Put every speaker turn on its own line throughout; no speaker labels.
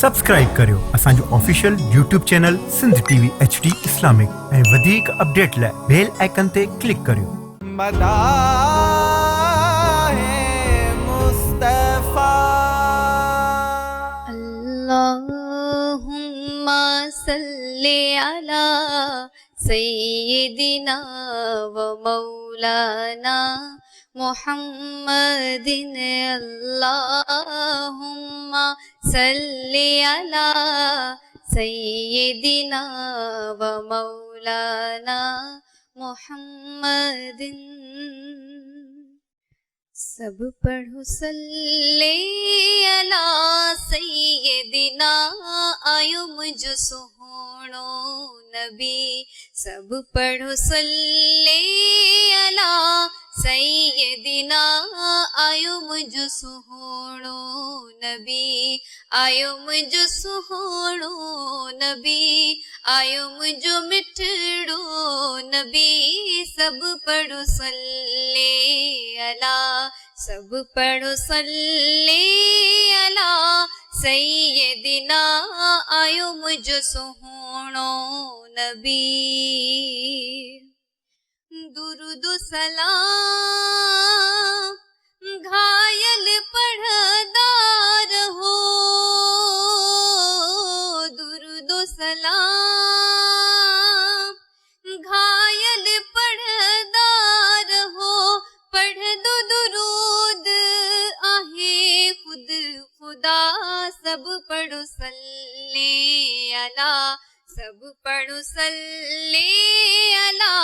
Subscribe करियो असांजो official YouTube channel Sindh TV HD इस्लामिक ऐं वधीक अपडेट लाइ बेल आइकन ते क्लिक करियो।
अल्लाहुम्मा सल्ली अला सय्यिदिना व मौलाना मुहम्मदिन अल्लाहुम्मा सल्ली अला सय्यिदिना व मौलाना मुहम्मदिन। सब पढ़ो सल्ले अला सय्यिदिना आयो मुझ सुहोणो नबी। सब पढ़ो सल्ले अला सय्यिदिना आयो मुझ सुहोणो नबी। आयो मुझ सुहोणो नबी आयो मुझो मिठड़ो नबी। सब पढ़ो सल्ले अला सब पढ़ो सल्ले अला सय्यिदिना आयो मुझो सुहोणो नबी। दुरूद सलाम घायल पढ़दार हो। दुरूद सलाम घायल पढ़दार हो। पढ़ दो दुरूद आहे खुद खुदा। सब पढ़ो सल्ले अला सब पढ़ो सल्ले अला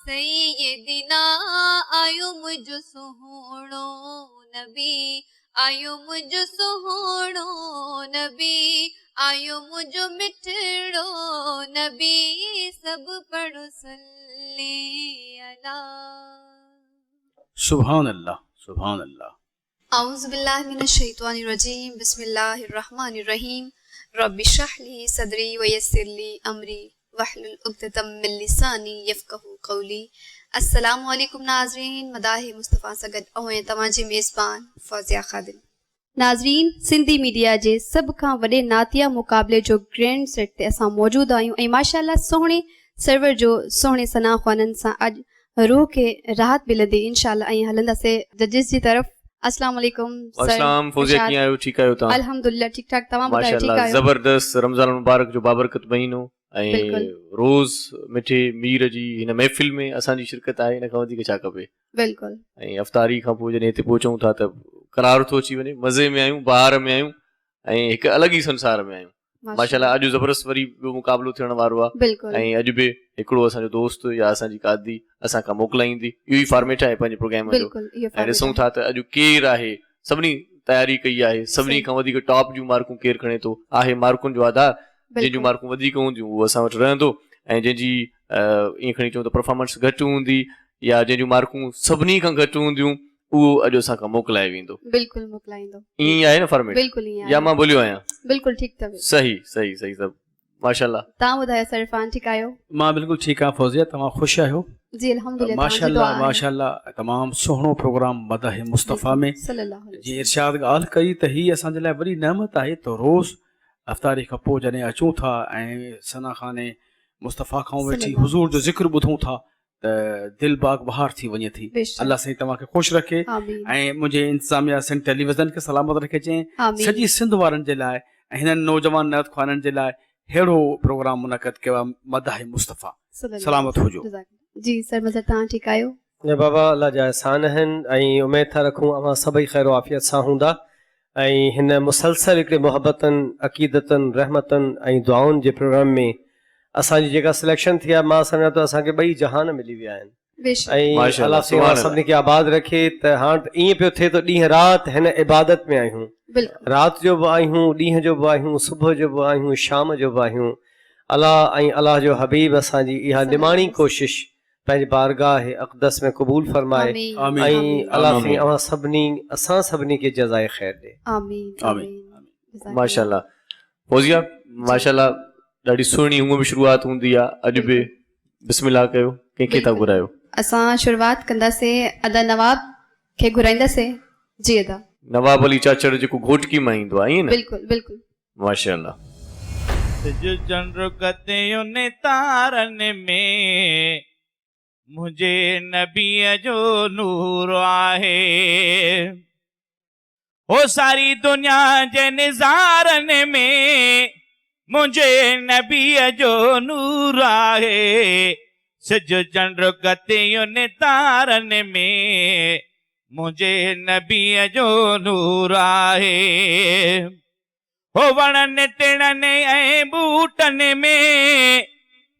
सय्यिदिना आयो मुझो सुहोणो नबी। आयो मुझो सुहोणो नबी आयो मुझो मिठड़ो नबी। सब पढ़ो सल्ले अला।
सुभान अल्लाह सुभान अल्लाह।
औज़ु बिल्लाहि मिनश शैतानिर रजीम बिस्मिल्लाहिर रहमानिर रहीम। रब्बि इश्रह ली सदरी व यस्सिर ली अमरी वहलुल उक़दतम मिन लिसानी यफ़क़हू क़ौली। अस्सलामु अलैकुम नाज़रीन, मदाहि मुस्तफ़ा सगद ऐं तव्हांजी मेज़बान फ़ौज़िया ख़ादिम। नाज़रीन, सिंधी मीडिया जे सभ खां वॾे नातिया मुक़ाबले जो ग्रैंड सेट ते असां मौजूद आहियूं ऐं माशाअल्लाह सुहिणे सर्वर जो सुहिणे सना ख़्वाननि सां अॼु रूह खे राहत मिलंदी इंशाअल्लाह। ऐं हलंदासीं जजिस जी तरफ़। अस्सलाम वालेकुम सर।
अस्सलाम फौजिया, कीअं आहियो? ठीकु आहियो तव्हां?
अल्हम्दुलिल्लाह ठीक ठाक। तव्हां ॿुधायो ठीकु
माशाअल्लाह
आहियो?
ज़बरदस्त। रमज़ान मुबारक जो बाबरकत महीनो ऐं
बिल्कुलु।
रोज़ मिठे मीर जी हिन महफ़िल में असांजी शिरकत आहे, हिन खां वधीक छा खपे।
बिल्कुलु।
ऐं अफ़्तारी खां पोइ जॾहिं हिते पहुचूं था त करार थो अची वञे, मज़े में आहियूं, बहार में आहियूं ऐं हिकु अलॻि ई संसार में आहियूं। माशाअल्लाह अॼु ज़बरदस्त वरी ॿियो मुक़ाबिलो थियण वारो आहे।
बिल्कुलु।
ऐं अॼु बि हिकिड़ो असांजो दोस्त या असांजी कादी असां खां मोकिलाईंदी। इहो ई फॉर्मेट आहे पंहिंजे प्रोग्राम जो।
बिल्कुलु इहो
ऐं ॾिसूं था त अॼु केरु आहे। सभिनी तयारी कई आहे, सभिनी खां वधीक टॉप जूं मार्कूं केरु खणे थो। आहे मार्कुनि जो आधार, जंहिंजूं मार्कूं वधीक हूंदियूं उहो असां वटि रहंदो ऐं जंहिंजी ईअं खणी चऊं त परफॉर्मेंस घटि हूंदी या जंहिंजूं मार्कूं सभिनी खां घटि हूंदियूं उहो अॼु असां खां मोकिलाए वेंदो।
बिल्कुलु मोकिलाईंदो।
ईअं ई आहे न फॉर्मेट?
बिल्कुलु ईअं
या मां भुलियो आहियां?
बिल्कुलु ठीकु अथव।
सही सही सही सभु माशाअल्लाह।
तव्हां ॿुधायो सर इरफान ठीकु आहियो?
मां बिल्कुलु ठीकु आहियां फ़ौज़िया, तव्हां ख़ुशि आहियो?
जी अल्हम्दुलिल्लाह।
माशाअल्लाह माशाअल्लाह तमामु सुहिणो प्रोग्राम मदह मुस्तफ़ा में जी इरशाद ॻाल्हि कई त हीअ असांजे लाइ वॾी नेमत आहे त रोज़ अफ़्तारी खां पोइ जॾहिं अचूं था ऐं सना ख़ाने मुस्तफ़ा खां वेठी हुज़ूर जो ज़िक्र ॿुधूं था त दिलि बाग़ बहार थी वञे थी। अल्लाह साईं तव्हांखे ख़ुशि रखे ऐं मुंहिंजे इंतिज़ामिया सिंध टेलीविज़न खे सलामत रखे। चई सॼी सिंध वारनि जे लाइ ऐं हिननि नौजवान नौत ख़्वाननि जे लाइ अहिड़ो प्रोग्राम मुनक़द कयो आहे मदह मुस्तफ़ा। सलामत हुजो।
जी सर मज़र तव्हां ठीकु आहियो?
बाबा अल्लाह जा एहसान आहिनि ऐं उमेद था रखूं अवां सभई ख़ैर आफ़ियत सां हूंदा ऐं हिन मुसलसल हिकिड़े मुहबतनि अक़ीदतनि रहमतनि ऐं दुआउनि जे प्रोग्राम में असांजी जेका सिलेक्शन थी आहे मां सम्झां थो असांखे ॿई जहान मिली विया आहिनि ऐं अल्लाह सभिनी खे आबाद रखे त हाणे ईअं पियो थिए त ॾींहं राति हिन इबादत में आहियूं। राति जो बि आहियूं, ॾींहं जो बि आहियूं, सुबुह जो बि आहियूं, शाम जो बि आहियूं। अलाह ऐं अलाह जो हबीब असांजी इहा निमाणी कोशिश पंहिंजे बारगाह अक़दस में क़बूल फरमाए ऐं अलाह साईं अवां सभिनी असां सभिनी खे जज़ाए ख़ैर ॾे।
आमीन आमीन।
माशाअल्लाह फौजिया माशाअल्लाह ॾाढी सुहिणी हूअं बि शुरूआत हूंदी आहे। अॼु बि बिस्मिल्लाह कयो, कंहिंखे था घुरायो?
असां शुरूआत कंदासीं अदा नवाब खे घुराईंदासीं। जी अदा।
नवाब अली चाचड़ जेको घोटकी मां ईंदो आहे ईअं न?
बिल्कुलु बिल्कुलु।
माशाअल्लाह।
सिज चंड कतियुनि तारनि में मुंहिंजे नबीअ जो नूर आहे। हो सारी दुनिया जे निज़ारनि में मुंहिंजे नबीअ जो नूर आहे। सिज चंड कतियुनि तारनि में मुंहिंजे नबीअ जो नूर आहे। हो वणनि टिणनि ऐं बूटनि में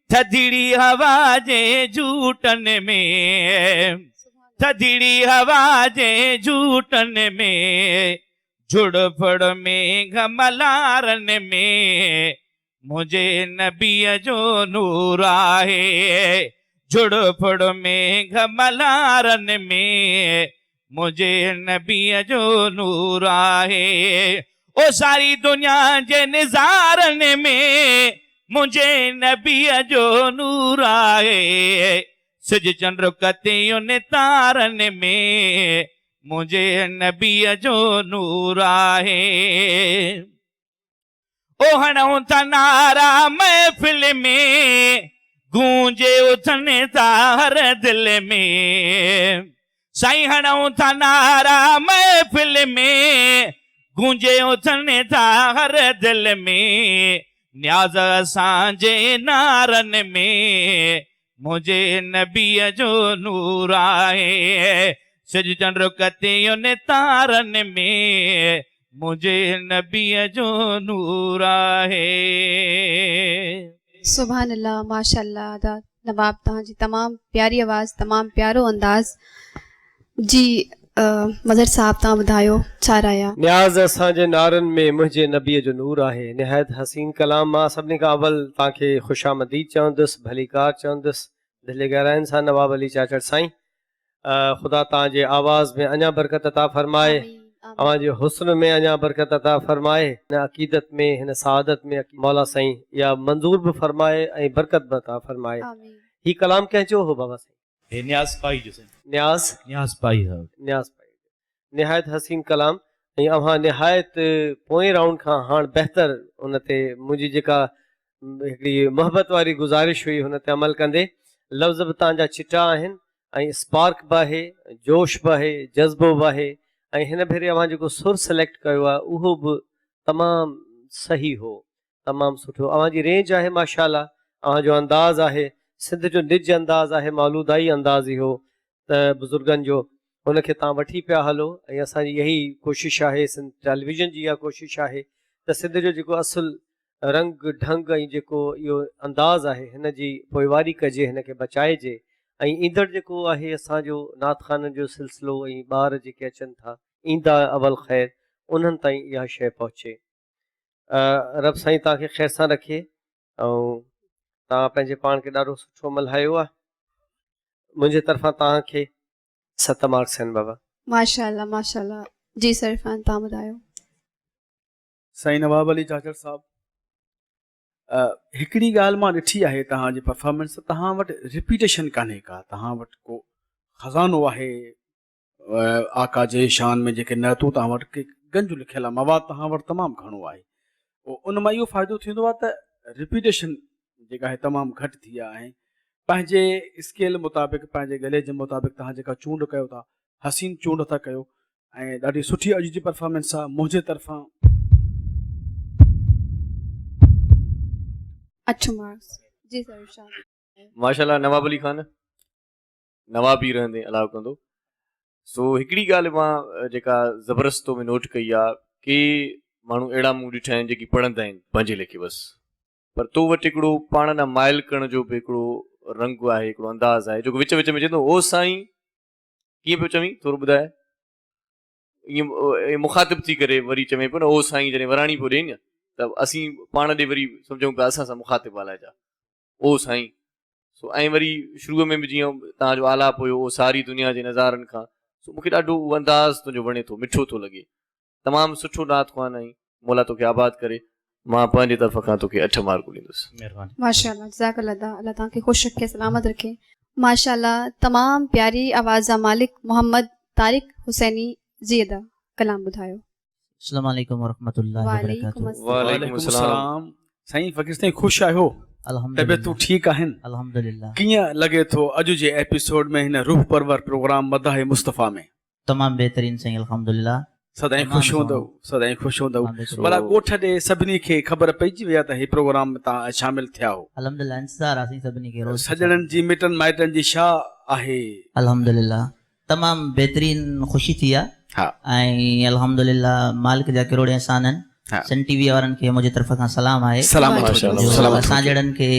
थधिड़ी हवा जे झूटनि में थधिड़ी हवा जे झूटनि में झुड़फड़ में घमलारनि में मुंहिंजे नबीअ जो नूर आहे। झुड़फड़ में घमलारनि में मुंहिंजे नबीअ जो नूर आहे। ओ सारी दुनिया जे निज़ारनि में मुंहिंजे नबीअ जो नूर आहे। सिज चंड कतियुनि तारनि में मुंहिंजे नबीअ जो नूर आहे। ओ हणूं था नारा महफ़िल में गूंजे उथनि था हर दिलि में। साईं हणूं था नारा महफ़िल में गूंजे उथनि था हर दिलि में। न्याज़ असांजे नारनि में मुंहिंजे नबीअ जो नूर आहे। सिज चंड कतियुनि तारनि में मुंहिंजे नबीअ जो नूर आहे।
सुभान अल्लाह, माशाअल्लाह। आदा नवाब तव्हांजी तमामु प्यारी आवाज़, तमामु प्यारो अंदाज़। जी मज़र साहब तव्हां ॿुधायो छा राया?
न्याज़ असांजे नारनि में मुंहिंजे नबीअ जो नूर आहे। निहायत हसीन कलाम। मां सभिनी खां अवल तव्हांखे ख़ुशि आमदीद चवंदुसि, भलीकार चवंदुसि दिलि गहराइनि सां। नवाब अली चाचड़ साईं, ख़ुदा तव्हांजे आवाज़ में अञा बरकत अता फरमाए, तव्हांजे हुस्न में अञा बरकत अता फरमाए, हिन अक़ीदत में, हिन सआदत में मौला साईं या मंज़ूर बि फरमाए ऐं बरकत बि अता फरमाए। ही कलाम कंहिंजो हो बाबा साईं?
हे न्याज़ पाई जो साईं।
न्याज़
पाई।
न्याज़ पाई। निहायत हसीन कलाम। ऐं अव्हां निहायत पोएं राउंड खां हाणे बहितर उन ते मुंहिंजी जेका हिकिड़ी मोहबत वारी गुज़ारिश हुई हुन ते अमल कंदे। लफ़्ज़ बि तव्हांजा चिटा आहिनि ऐं स्पार्क बि आहे, जोश बि आहे, जज़्बो बि आहे। ऐं हिन भेरे अव्हां जेको सुर सिलेक्ट कयो आहे उहो बि तमामु सही हो, तमामु सुठो। अव्हांजी रेंज आहे माशाअल्लाह, अव्हांजो अंदाज़ आहे सिंध जो निज अंदाज़ आहे, मौलूदाई अंदाज़ इहो त बुज़ुर्गनि जो, हुनखे तव्हां वठी पिया हलो। ऐं असांजी इहा कोशिशि आहे, सिंध टेलीविज़न जी इहा कोशिशि आहे त सिंध जो जेको असुल रंग ढंग ऐं जेको इहो अंदाज़ आहे हिन जी पोइवारी कजे, हिन खे बचाइजे। ऐं ईंदड़ जेको आहे असांजो नात ख़ाननि जो सिलसिलो ऐं ॿार जेके अचनि था ईंदा अवल ख़ैर, उन्हनि ताईं इहा शइ पहुचे। रब साईं तव्हांखे ख़ैर सां रखे ऐं तव्हां पंहिंजे पाण खे ॾाढो सुठो मल्हायो आहे। मुंहिंजे तरफ़ां तव्हांखे 7 मार्क्स आहिनि बाबा।
माशाअल्लाह, माशाअल्लाह। जी सरफान तव्हां ॿुधायो।
साईं नवाब अली चाचड़ साहब, हिकिड़ी ॻाल्हि मां ॾिठी आहे तव्हांजी परफॉर्मेंस, तव्हां वटि रिपीटेशन कान्हे का, तव्हां वटि को ख़ज़ानो आहे आका जे शान में जेके नतूं तव्हां वटि के गंज लिखियल आहे, मवाद तव्हां वटि तमामु घणो आहे। उन मां इहो फ़ाइदो थींदो आहे त रिपीटेशन जेका आहे तमामु घटि थी विया आहिनि। पंहिंजे स्केल मुताबिक़, पंहिंजे गले जे मुताबिक़ तव्हां जेका चूंड कयो था, हसीन चूंड था कयो ऐं ॾाढी सुठी अॼु जी परफॉर्मेंस आहे। मुंहिंजे तरफ़ां
8 मार्क्स। जी सर।
माशाल्लाह नवाब अली खान नवाब ई रहंदे अलाउ कंदो। सो हिकिड़ी ॻाल्हि मां जेका ज़बरदस्त में नोट कई आहे कि माण्हू अहिड़ा मूं ॾिठा आहिनि जेकी पढ़ंदा आहिनि पंहिंजे लेखे बसि, पर तो वटि हिकिड़ो पाण न माइल करण जो बि हिकिड़ो रंग आहे, हिकिड़ो अंदाज़ आहे जेको विच विच में चवंदो ओ साईं कीअं पियो चवीं, थोरो ॿुधाए। ईअं मुखातिब थी करे वरी चवे पियो न ओ साईं, जॾहिं वराणी पियो ॾिए न त असीं पाण ॾे वरी सम्झूं पिया असां सां मुखातिब ॻाल्हाइजा ओ साईं। सो ऐं वरी शुरूअ में बि जीअं तव्हांजो आलाप हुयो ओ सारी दुनिया जे नज़ारनि खां, सो मूंखे ॾाढो उहो अंदाज़ तुंहिंजो वणे थो, मिठो थो लॻे, तमामु सुठो नात ख़्वान आई। मौला तोखे आबाद करे। मां पंहिंजे तरफ़ खां तोखे 8 मार्क ॾींदुसि। महिरबानी।
माशाअल्लाह, जज़ाकल्लाह, अल्लाह तव्हांखे ख़ुशि रखे, सलामत रखे। माशाअल्लाह, तमामु प्यारी आवाज़ जा मालिक मोहम्मद तारिक हुसैनी जी अदा कलाम ॿुधायो।
अस्सलाम वालेकुम वरहमतुल्लाहि
वालेकुम
वबरकातुहू।
वालेकुम अस्सलाम।
साईं फ़क़ीर साईं ख़ुशि आहियो? तबियतूं
अल्हम्दुलिल्लाह
ठीकु आहिनि?
अल्हम्दुलिल्लाह
कीअं लॻे थो अॼु जे एपिसोड में हिन रूह परवर प्रोग्राम मदाह मुस्तफ़ा में?
तमामु बहितरीन साईं अल्हम्दुलिल्लाह।
सदाईं
तमामु
ख़ुशि
सुहिणो।
हूंदव, सदाईं ख़ुशि हूंदव।
तमामु सुहिणो।
भला ॻोठ ॾे सभिनी खे ख़बर पइजी वई आहे त हीउ प्रोग्राम में तव्हां शामिल थिया हो।
अल्हम्दुलिल्लाह इंतज़ार आहे साईं सभिनी खे रोज़
सॼणनि जी मिटनि माइटनि जी छा आहे?
अल्हम्दुलिल्लाह तमामु बहितरीन ख़ुशी थी आहे
हा
ऐं अल्हम्दुलिल्लाह मालिक जा किरोड़ एहसान आहिनि।
हा।
सन टीवी वारनि खे मुंहिंजे तरफ़ खां सलाम आहे
सलामत
माशाअल्लाह,
हुजो,
जो
सलामत
असां
हुजो।
जहिड़नि खे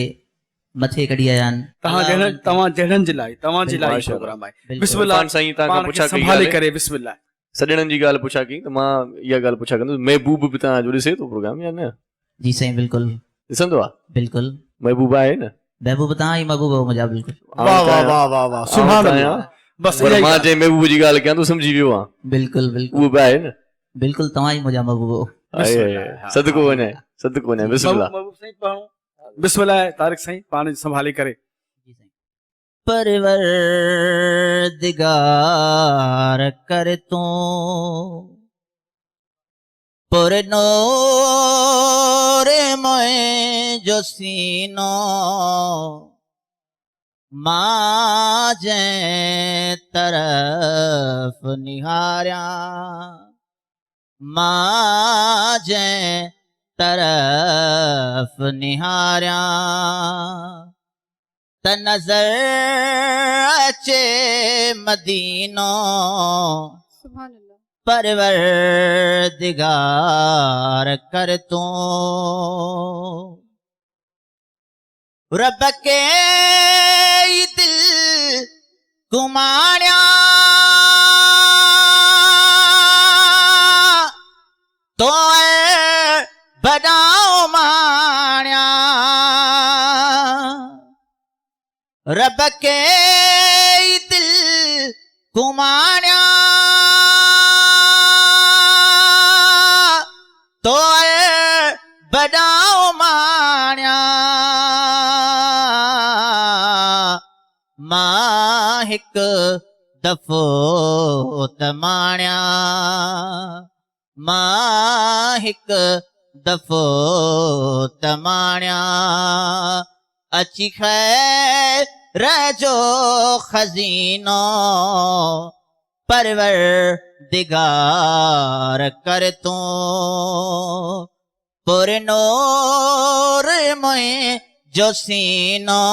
मथे कढी आया आहिनि।
तव्हां जहिड़नि जे लाइ तव्हांजे लाइ
माशाअल्लाह।
प्रोग्राम आहे।
बिल्कुलु।
बिस्मिल्लाह
इरफान साईं तव्हां खां
पाण खे
पुछा कई
संभाले
ॻाल्हि।
करे बिस्मिल्लाह।
सॼणनि जी ॻाल्हि पुछा कई त मां इहा ॻाल्हि पुछा कंदुसि, महबूब बि तव्हांजो ॾिसे थो प्रोग्राम या न?
जी साईं बिल्कुलु
ॾिसंदो आहे?
बिल्कुलु।
महबूब आहे न?
महबूब तव्हां ई महबूब हो मुंहिंजा बिल्कुलु
वाह वाह वाह वाह वाह सुभान
आहियां।
अल्लाह। बस
पर
इहा ई
मां
ॻाल्हि।
जंहिं महबूब जी ॻाल्हि कयां थो सम्झी वियो आहे,
बिल्कुलु बिल्कुलु
उहो बि आहे न?
बिल्कुलु तव्हां ई मुंहिंजा महबूब हो।
बिस्मिल्लाह।
सदको वञे, सदको वञे। बिस्मिल्लाह।
महबूब साईं पढ़ो। बिस्मिल्लाह तारिक साईं पाण संभाले करे।
परवरदिगार कर तूं पुरनूर मुंहिंजो सीनो मां जंहिं तरफ़ निहारियां मां जंहिं तरफ़ निहारियां त नज़र अचे मदीनो
सुभान अल्लाह।
परवरदिगार कर तूं रब के दिल घुमाणिया तो बड़ाओ माणिया रब के दिल घुमाणिया तो बड़ाओ माणिया मां हिकु दफ़ो त माणिया मां हिकु दफ़ो त माणिया अची खैर जो खज़ीनो परवरदिगार कर तूं पुरनूर मुंहिंजो सीनो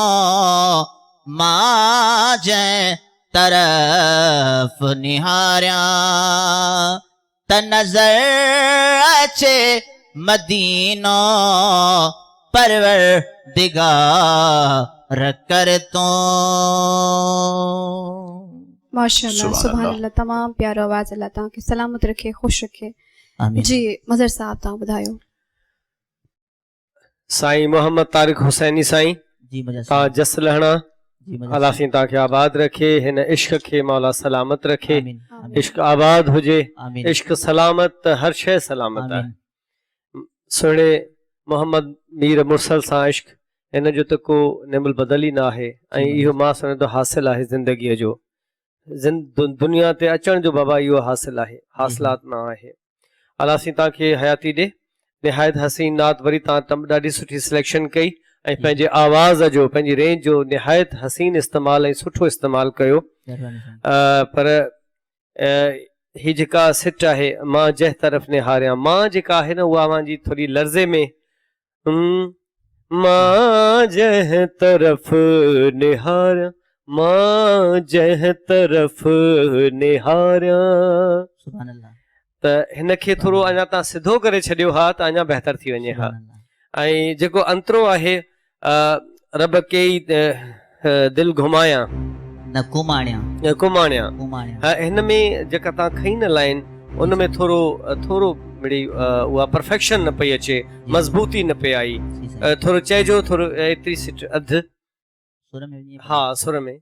मां जंहिं तरफ़ निहारियां त नज़र अचे मदीनो परवरदिगार कर तूं।
माशाअल्लाह
सुभान
सुभान
अल्लाह।
अल्लाह। तमामु प्यारो आवाज़। अल्लाह तव्हांखे सलामत रखे, ख़ुशि रखे।
आमीन।
जी मज़र साहब तव्हां ॿुधायो।
साईं मोहम्मद तारिक हुसैनी साईं
जी मुंहिंजा
तव्हां जस लहणा
जी मुंहिंजा
अलाह साईं तव्हांखे आबाद रखे, हिन इश्क खे मौला सलामत रखे।
आमीन आमीन
इश्क आबाद हुजे,
आमीन
इश्क सलामत त हर शइ सलामत आहे।
आमीन
सुहिणे मोहम्मद मीर मुरसल सां इश्क हिन जो त को निमल बदल ई न आहे ऐं इहो मां सम्झंदो हासिल आहे ज़िंदगीअ जो। दुनिया ते अचण जो बाबा इहो हासिल आहे, हासिलात न आहे। अलाह साईं तव्हांखे हयाती ॾे। निहायत हसीन नात वरी तव्हां ॾाढी सुठी सिलेक्शन कई ऐं पंहिंजे आवाज़ जो पंहिंजी रेंज जो निहायत हसीन इस्तेमालु ऐं सुठो इस्तेमालु कयो।
महिरबानी साईं।
पर ही जेका सिट आहे मां जंहिं तरफ़ निहारियां मां जेका आहे न उहा मुंहिंजी थोरी लर्ज़े में मां जंहिं तरफ़ निहारियां मां जंहिं तरफ़ निहारियां
सुभान अल्लाह
त हिन खे थोरो अञा तव्हां सिधो करे छॾियो हा त अञा बहितर थी वञे हा।
सुभान अल्लाह
ऐं जेको अंतरो आहे रब के दिल घुमायां
न कुमाणिया
कुमाणिया
कुमाणिया
हिन में जेका तव्हां खई न लाइन उन में थोरो मिड़ी उहा परफेक्शन न पई अचे, मज़बूती न पई आई।
जी साईं।
थोरो चइजो, थोरो एतिरी सिट अधु
सुर में वञी
हा सुर में।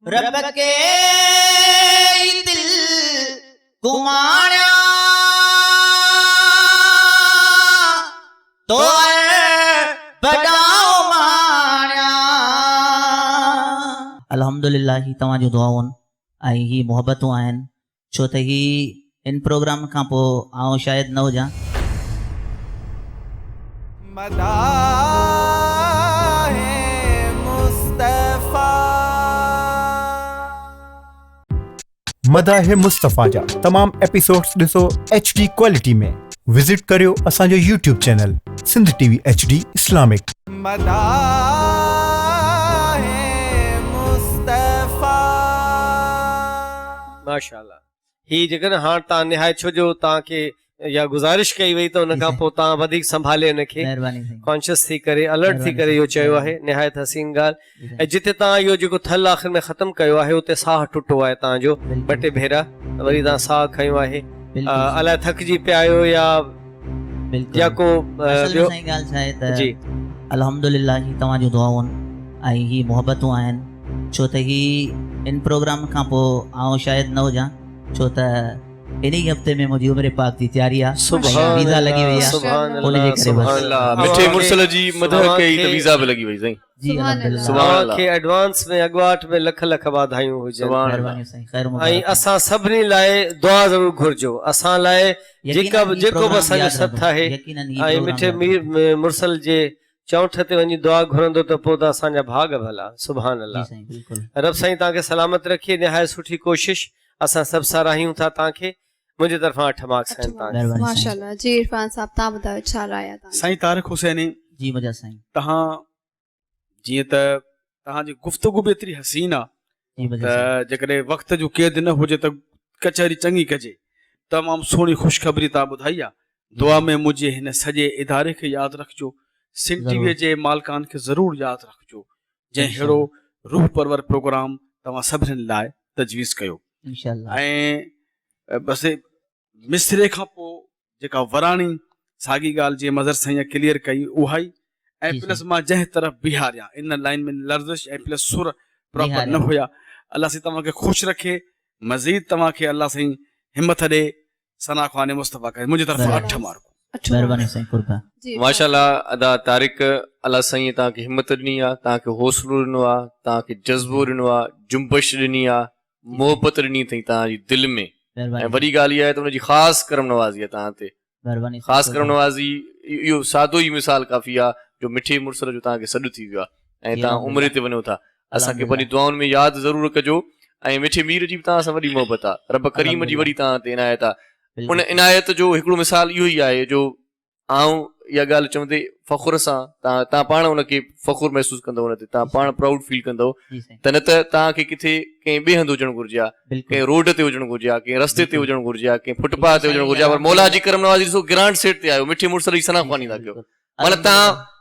रब के दिल कुमाणिया तो बड़ाओ माणिया। अल्हम्दुलिल्लाह ही तव्हां जूं दुआऊं ऐं ही मोहबतूं आहिनि छो त ही इन प्रोग्राम खां पोइ आउं शायदि न हुजां।
मदाह मुस्तफ़ा जा तमाम एपिसोड्स ॾिसो HD क्वालिटी में। विज़िट करियो असांजो YouTube channel Sindh TV HD इस्लामिक।
माशाअल्लाह। ही जेकॾहिं हाणे तव्हां निहायत छो जो तव्हांखे या गुज़ारिश कई वई त उन खां पोइ तव्हां वधीक संभाले हुनखे
महिरबानी साईं।
कॉन्शियस थी करे अलर्ट थी करे इहो चयो आहे, निहायत हसीन ॻाल्हि। ऐं जिते तव्हां इहो जेको थल आख़िर में ख़तमु कयो आहे उते साह टुटो आहे तव्हांजो ॿ टे भेरा, वरी तव्हां साह खयो आहे, अलाए थकिजी पिया आहियो या को ॿियो?
साईं ॻाल्हि छा आहे त
जी
अल्हम्दुलिल्लाह ही तव्हांजूं दुआऊं ऐं ही मोहबतूं आहिनि, छो त ही इन प्रोग्राम खां पोइ आउं शायदि न हुजां, छो त इन ही हफ़्ते में मुंहिंजी उमिरि पाक जी तयारी आहे,
सुभान
वीज़ा लॻी वई आहे,
सुभान
उन जे
अल्लाह,
करे
सुभान
बस।
अल्लाह।
मिठे मुरसल जी मदह कई त
तव्हांखे-
वीज़ा बि लॻी वई साईं।
जी अल्हम्दुलिल्लाह।
सुभान अल्लाह।
तव्हांखे एडवांस में अॻुवाट में लख लख वाधायूं हुजनि।
सुभान
महिरबानी साईं, ख़ैर
ऐं
मुबारक।
असां सभिनी लाइ दुआ ज़रूर घुर्जो, असां लाइ
यकीनन ही
जेको बि
प्रोग्राम
असांजो
यादि
सथ
रखो,
आहे।
यकीनन ही
ऐं
प्रोग्राम
मिठे
यादि
मीर मुरसल जे चौंठ ते वञी दुआ घुरंदो त पोइ त असांजा भाग भला। सुभान
रखो।
अल्लाह।
जी साईं, बिल्कुलु।
रब साईं तव्हांखे सलामत रखे, निहायत सुठी कोशिश, असां सभु साराहियूं था तव्हांखे। मुंहिंजे तरफ़ां 8 मार्क्स आहिनि तव्हांखे।
महिरबानी साईं।
माशाल्लाह जी। इरफान साहब तव्हां ॿुधायो छा राय आहे तव्हांजी?
साईं तारिक हुसैनी,
जी मुंहिंजा साईं।
तव्हां जीअं त तव्हांजी गुफ़्तगू बि एतिरी हसीन आहे
जी मुंहिंजा साईं।
त जेकॾहिं वक़्त जो क़ैद न हुजे त कचहरी चङी कजे। तमामु सुहिणी ख़ुशख़बरी तव्हां ॿुधाई आहे। दुआ में मुंहिंजे हिन सॼे इदारे खे यादि रखिजो, सिंध टीवीअ जे मालिकान खे ज़रूरु यादि रखिजो, जंहिं अहिड़ो रूह परवर प्रोग्राम तव्हां सभिनीनि लाइ तजवीज़ कयो।
इंशाअल्लाह।
ऐं बसि मिसरे खां पोइ जेका वराणी साॻी ॻाल्हि जीअं मज़र साईं क्लियर कई उहा ई, ऐं
जी
प्लस
साईं।
मां जंहिं तरफ़ बिहारियां इन लाइन में लर्ज़िश ऐं प्लस सुर प्रॉपर
बिहारियां।
न हुया। अलाह साईं तव्हांखे ख़ुशि रखे, मज़ीद तव्हांखे अलाह साईं हिमत ॾे। सना ख़्वाने मुस्तफ़ा करे मुंहिंजी तरफ़
बराबरि।
8 मार्क।
महिरबानी साईं, कुर्बा।
जी
माशाल्लाह अदा तारिक, अलाह साईं तव्हांखे हिमत ॾिनी आहे, तव्हांखे हौसलो ॾिनो आहे, तव्हांखे जज़्बो ॾिनो आहे, जुंबश ॾिनी आहे, मोहबत ॾिनी अथई तव्हांजी दिलि में। ऐं
महिरबानी
वॾी ॻाल्हि इहा आहे त हुनजी ख़ासि करम नवाज़ी आहे तव्हां ते,
महिरबानी साईं,
ख़ासि करम
कुर्बा।
नवाज़ी। इहो सादो ई मिसाल काफ़ी आहे जो मिठे मुरसल जो तव्हांखे सॾु थी वियो आहे ऐं तव्हां उमिरि ते वञो था। असांखे वरी दुआउनि में यादि ज़रूरु कजो। ऐं मिठे मीर जी बि तव्हां सां वॾी मोहबत आहे, रब करीम जी वॾी तव्हां ते इनायत आहे। उन इनायत जो हिकिड़ो मिसाल इहो ई आहे जो आऊं इहा ॻाल्हि चवंदे फ़ख़ुर सां तव्हां पाण उनखे फ़ख़ुरु महसूसु कंदव, उन ते तव्हां पाण प्राउड फील कंदव।
जी साईं,
त न त तव्हांखे किथे कंहिं ॿिए हंधि हुजणु घुरिजे हा, कंहिं
बिल्कुलु।
रोड ते हुजणु घुरिजे हा, कंहिं रस्ते ते हुजणु घुरिजे हा, कंहिं फुटपाथ ते हुजणु घुरिजे हा, पर मौला जी करम नवाज़ी ॾिसो ग्रांड सेट ते आयो, मिठे मुरसल जी सना ख़्वानी था कयो। माना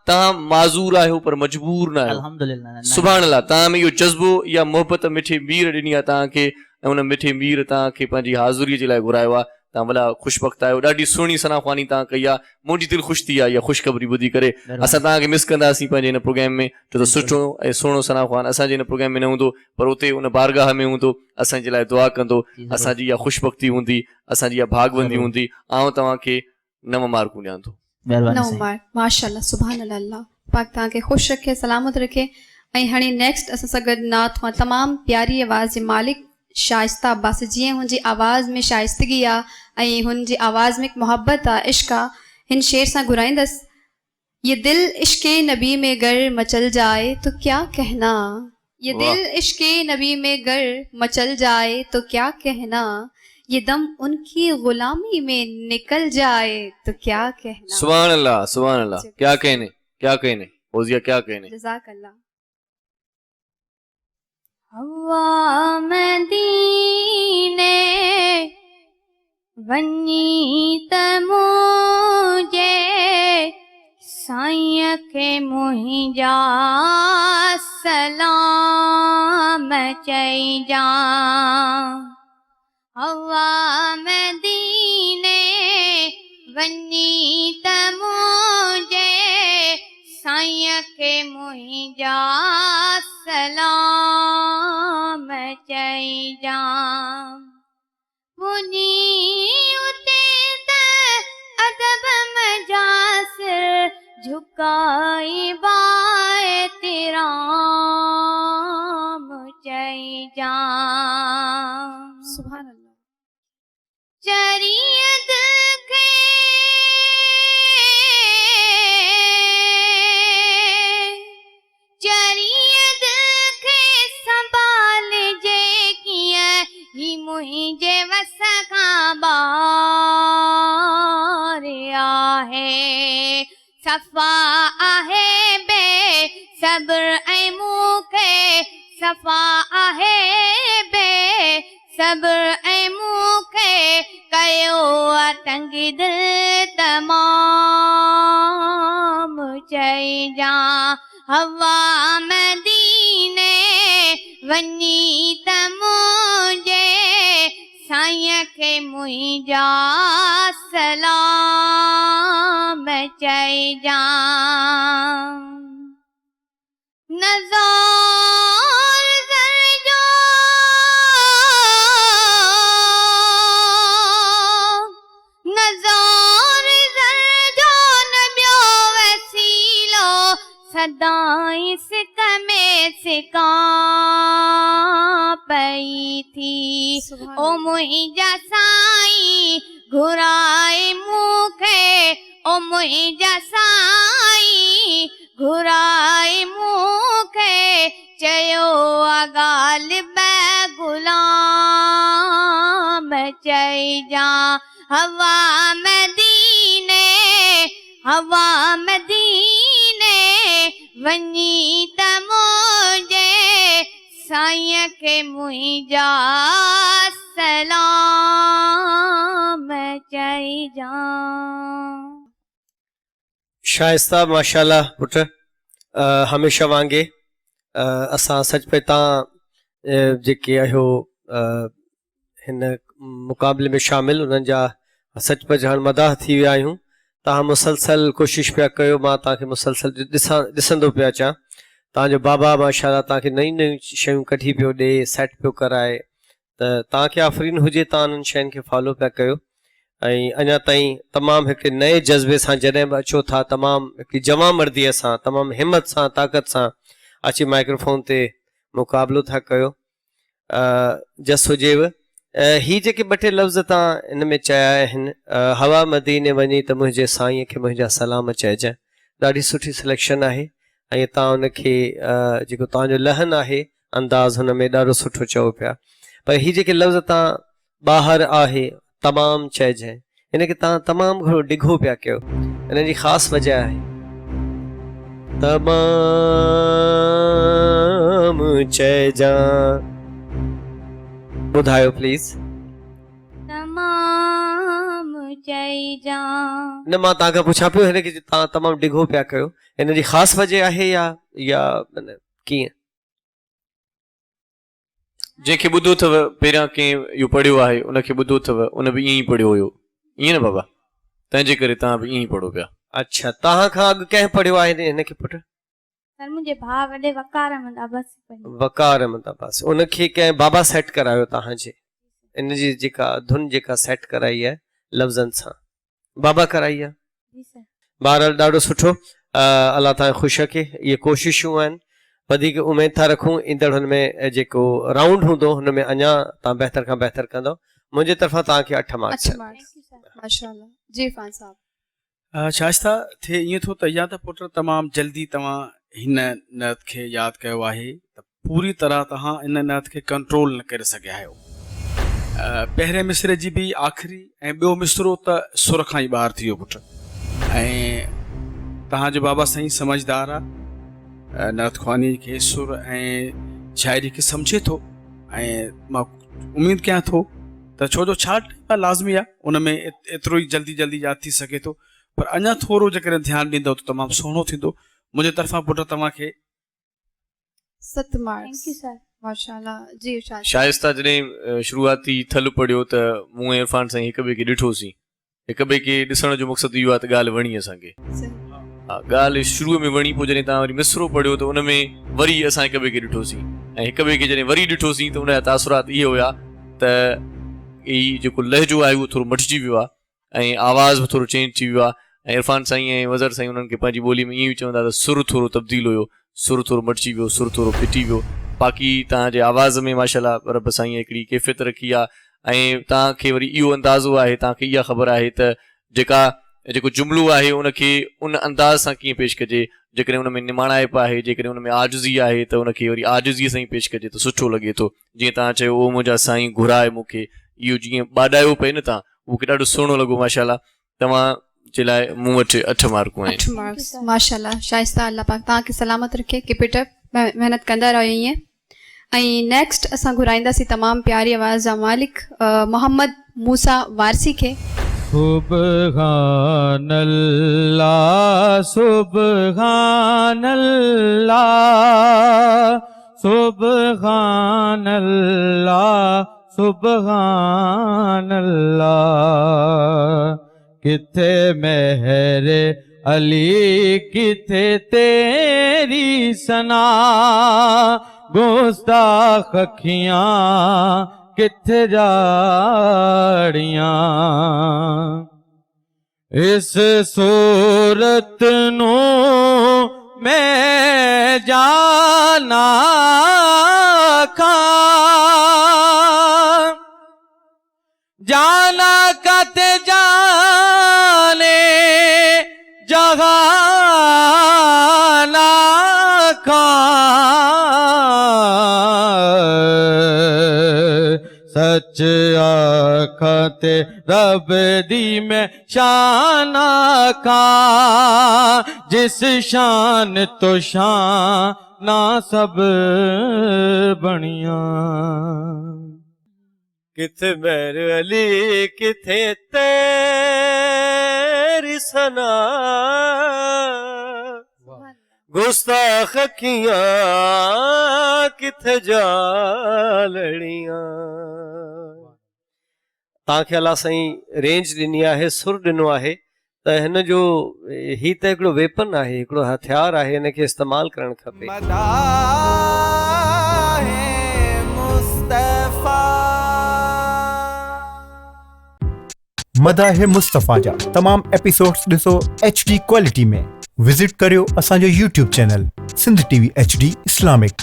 तव्हां माज़ूर आहियो पर मजबूर न आहियो।
अल्हम्दुलिल्लाह।
सुभान अल्लाह। तव्हां में इहो जज़्बो या मोहबत मिठे मीर ॾिनी आहे तव्हांखे, ऐं उन मिठे मीर तव्हांखे पंहिंजी हाज़ुरीअ जे लाइ घुरायो आहे। तव्हां भला ख़ुशबख़्त आहियो, ॾाढी सुहिणी सना ख़्वानी तव्हां कई आहे। मुंहिंजी दिलि ख़ुशि थी आहे इहा ख़ुशख़बरी ॿुधी करे। असां तव्हांखे मिस कंदासीं पंहिंजे हिन प्रोग्राम में, छो त सुठो ऐं सुहिणो सना ख़्वान असांजे हिन प्रोग्राम में न हूंदो, पर उते उन बारगाह में हूंदो, असांजे लाइ दुआ कंदो, असांजी इहा ख़ुशबख़्ती हूंदी, असांजी इहा भागबंदी हूंदी। आउं तव्हांखे 9 मार्कूं ॾियां थो।
महिरबानी
नौ
साईं।
मार्क। माशाल्लाह, सुभान अल्लाह। अल्लाह पाक तव्हांखे ख़ुशि रखे, सलामत रखे। ऐं हाणे नेक्स्ट असां सां गॾु नात खां तमामु प्यारी आवाज़ जे मालिक शाइस्ता अब्बास। जीअं हुनजी आवाज़ में शाइस्तगी आहे ऐं हुनजी आवाज़ में मोहब्बत आहे, इश्क आहे, हिन शेर सां घुराईंदसि। ये दिल इश्क़े नबी में गर मचल जाए तो क्या कहना, ये दिल इश्क़े नबी में गर मचल जाए तो क्या कहना, ये दम उनकी गुलामी में निकल जाए तो क्या कहना।
सुभान अल्लाह, सुभान अल्लाह। क्या कहने, क्या कहने फौजिया, क्या कहने।
जज़ाकल्लाह।
हवा मदीने वञी त मुझे साईं खे मुंहिंजा सलाम चइजां। हवा मदीने वञी त मुझे साईं खे मुंहिंजा सलाम चइजां। मुनी उते त अदब मजास झुकाई बाए तेरा चइजां।
सुभान अल्लाह।
चर सफ़ा आहे बे सब्र ऐं मूंखे सफ़ा आहे बे सब्र ऐं मूंखे कयो आहे तंग दिल तमामु चइजां हवा मदीने वञी त मुंहिंजे साईं खे मुंहिंजा सलाम चइजां नज़ार जो नज़ार जो न ॿियो वसीलो सदाई सिक में सिका पई थी ओ मुंहिंजा साईं घुराए मूंखे ओ मुंहिंजा साईं घुराए मूंखे चयो आहे ॻाल्हि ॿ ग़ुलाम चइजां हवा मदीने वञी त मुंहिंजे साईं खे मुंहिंजा सलाम चइजां
शाइस्ता माशाल्लाह पुट हमेशह वांगे असां सच पे तव्हां जेके आहियो हिन मुक़ाबले में शामिल उन्हनि जा सच पे हाणे मदाह थी विया आहियूं तव्हां मुसलसल कोशिशि पिया कयो मां तव्हांखे मुसलसल ॾिसंदो पिया अचां तव्हांजो बाबा माशाल्लाह तव्हांखे नयूं नयूं शयूं कढी पियो ॾे सेट पियो कराए त तव्हांखे आफ़रीन हुजे तव्हां उन्हनि शयुनि खे फॉलो पिया कयो ऐं अञा ताईं तमामु हिकिड़े नए जज़्बे सां जॾहिं बि अचो था तमामु हिकिड़ी जमा मर्दीअ सां तमामु हिमत सां ताक़त सां अची माइक्रोफोन ते मुक़ाबिलो था कयो जस हुजेव ही जेके ॿ टे लफ़्ज़ तव्हां हिन में चया आहिनि हवा मदीने वञी त मुंहिंजे साईं खे मुंहिंजा सलाम चइजांइ ॾाढी सुठी सिलेक्शन आहे ऐं तव्हां उनखे जेको तव्हांजो लहन आहे अंदाज़ हुन में ॾाढो सुठो चओ पिया पर ही जेके लफ़्ज़ तव्हां ॿाहिरि आहे तमामु चइजांइ हिनखे तव्हां तमामु घणो डिघो पिया कयो हिन जी ख़ासि वजह आहे तमामु चइजांइ ॿुधायो प्लीज़
तमामु चइजां
न मां तव्हांखां पुछां पियो हिनखे तव्हां तमामु डिघो पिया कयो हिन जी ख़ासि वजह आहे या कीअं
जंहिंखे ॿुधो अथव पहिरियां कंहिं इहो पढ़ियो आहे उनखे ॿुधो अथव उन बि ईअं ई पढ़ियो हुयो ईअं न बाबा तंहिंजे करे तव्हां बि ईअं ई पढ़ो पिया
अच्छा तव्हां खां अॻु कंहिं पढ़ियो आहे हिनखे पुटु
सर मुंहिंजे भाउ वॾे वकार अहमद अब्बास
वकार अहमद अब्बास उनखे कंहिं बाबा सेट करायो तव्हांजे इन जी जेका धुन जेका सेट कराई आहे लफ़्ज़नि सां बाबा कराई आहे बहरहाल ॾाढो सुठो अलाह तव्हां ख़ुशि रखे इहे कोशिशूं आहिनि वधीक उमेद था रखूं ईंदड़ हुन में जेको राउंड हूंदो हुन में अञा तव्हां बहितर खां बहितर कंदव मुंहिंजे तरफ़ां तव्हांखे 8 मार्क्स
माशाल्लाह जी फ़ान साहब
शाइस्ता थिए ईअं थो त या त पुट तमामु जल्दी तव्हां हिन नत खे यादि कयो आहे त पूरी तरह तव्हां इन नत खे कंट्रोल न करे सघिया आहियो पहिरें मिसरे जी बि आख़िरी ऐं ॿियो मिसरो त सुर खां ई ॿाहिरि थी वियो पुट ऐं तव्हांजो बाबा साईं समझदार आहे नत ख़्वानी खे सुर ऐं शाइरी खे सम्झे थो ऐं मां उमेद कयां थो त छो जो छा लाज़मी आहे उन में एतिरो ई जल्दी जल्दी यादि थी सघे थो पर अञा थोरो जेकॾहिं ध्यानु ॾींदव त तमामु सुहिणो थींदो मुंहिंजे तरफ़ां पुट तव्हांखे
7 मार्क्स माशाल्लाह जी
शाइस्ता जॾहिं शुरूआती थल पढ़ियो त मूं ऐं इरफान साईं हिक ॿिए खे ॾिठोसीं हिक ॿिए खे ॾिसण जो मक़सदु इहो आहे त ॻाल्हि वणी असांखे हा ॻाल्हि शुरूअ में वणी पोइ जॾहिं तव्हां वरी मिसरो पढ़ियो त उन में वरी असां हिक ॿिए खे ॾिठोसीं ऐं हिक ॿिए खे जॾहिं वरी ॾिठोसीं त उनजा तासुरात इहे हुया त ही जेको लहजो आहे उहो थोरो मटिजी वियो आहे ऐं आवाज़ बि थोरो चेंज थी वियो आहे ऐं इरफान साईं ऐं वज़र साईं उन्हनि खे पंहिंजी ॿोली में ईअं ई चवंदा त सुर थोरो तब्दील हुयो सुर थोरो मटिजी वियो सुर थोरो फिटी वियो बाक़ी तव्हांजे आवाज़ में माशाल्लाह रब साईं हिकिड़ी कैफ़ियत रखी आहे ऐं तव्हांखे वरी इहो अंदाज़ो आहे तव्हांखे इहा ख़बर आहे त जेको जुमिलो आहे उनखे उन अंदाज़ सां कीअं पेश कजे जेकॾहिं उन में निमाणाइप आहे जेकॾहिं उन में आजिज़ी आहे त उनखे वरी आजिज़ीअ सां ई पेश कजे त सुठो लॻे थो जीअं तव्हां चयो ओ मुंहिंजा साईं घुराए मूंखे इहो जीअं ॿाॾायो पए न तव्हां उहो ॾाढो सुहिणो लॻो माशाल्लाह तव्हां जे लाइ मूं वटि 8 मार्कूं आहिनि
8 मार्क्स माशाल्लाह शाइस्ता अल्लाह पाक तव्हांखे सलामत रखे कीप इट अप महिनत कंदा रहियो ईअं ऐं नेक्स्ट असां घुराईंदासीं तमामु प्यारी आवाज़ जा मालिक मोहम्मद मूसा वारसी खे
सुबहानल्लाह सुबहानल्लाह सुबहानल्लाह सुबहानल्लाह किथे मेहरे अली किथे तेरी सना गुस्ताख अखियां किथे जाड़ियां इस सूरत नू मैं जाना खा जाना कते जाने जहाना खा सच आखते रब दी में शान खा जिस शान तो शान ना सब बनिया
किथे मेरे अली किथे तेरी सना गुस्ताख अखियां किथे जा लड़ियां तव्हांखे अलाह साईं रेंज ॾिनी आहे सुर ॾिनो आहे त हिन जो ही त हिकिड़ो वेपन आहे हिकिड़ो हथियार आहे हिनखे इस्तेमालु करणु खपे
मदाह मुस्तफ़ा जा तमाम एपिसोड्स ॾिसो HD क्वालिटी में विजिट करियो असांजो YouTube channel Sindh TV HD इस्लामिक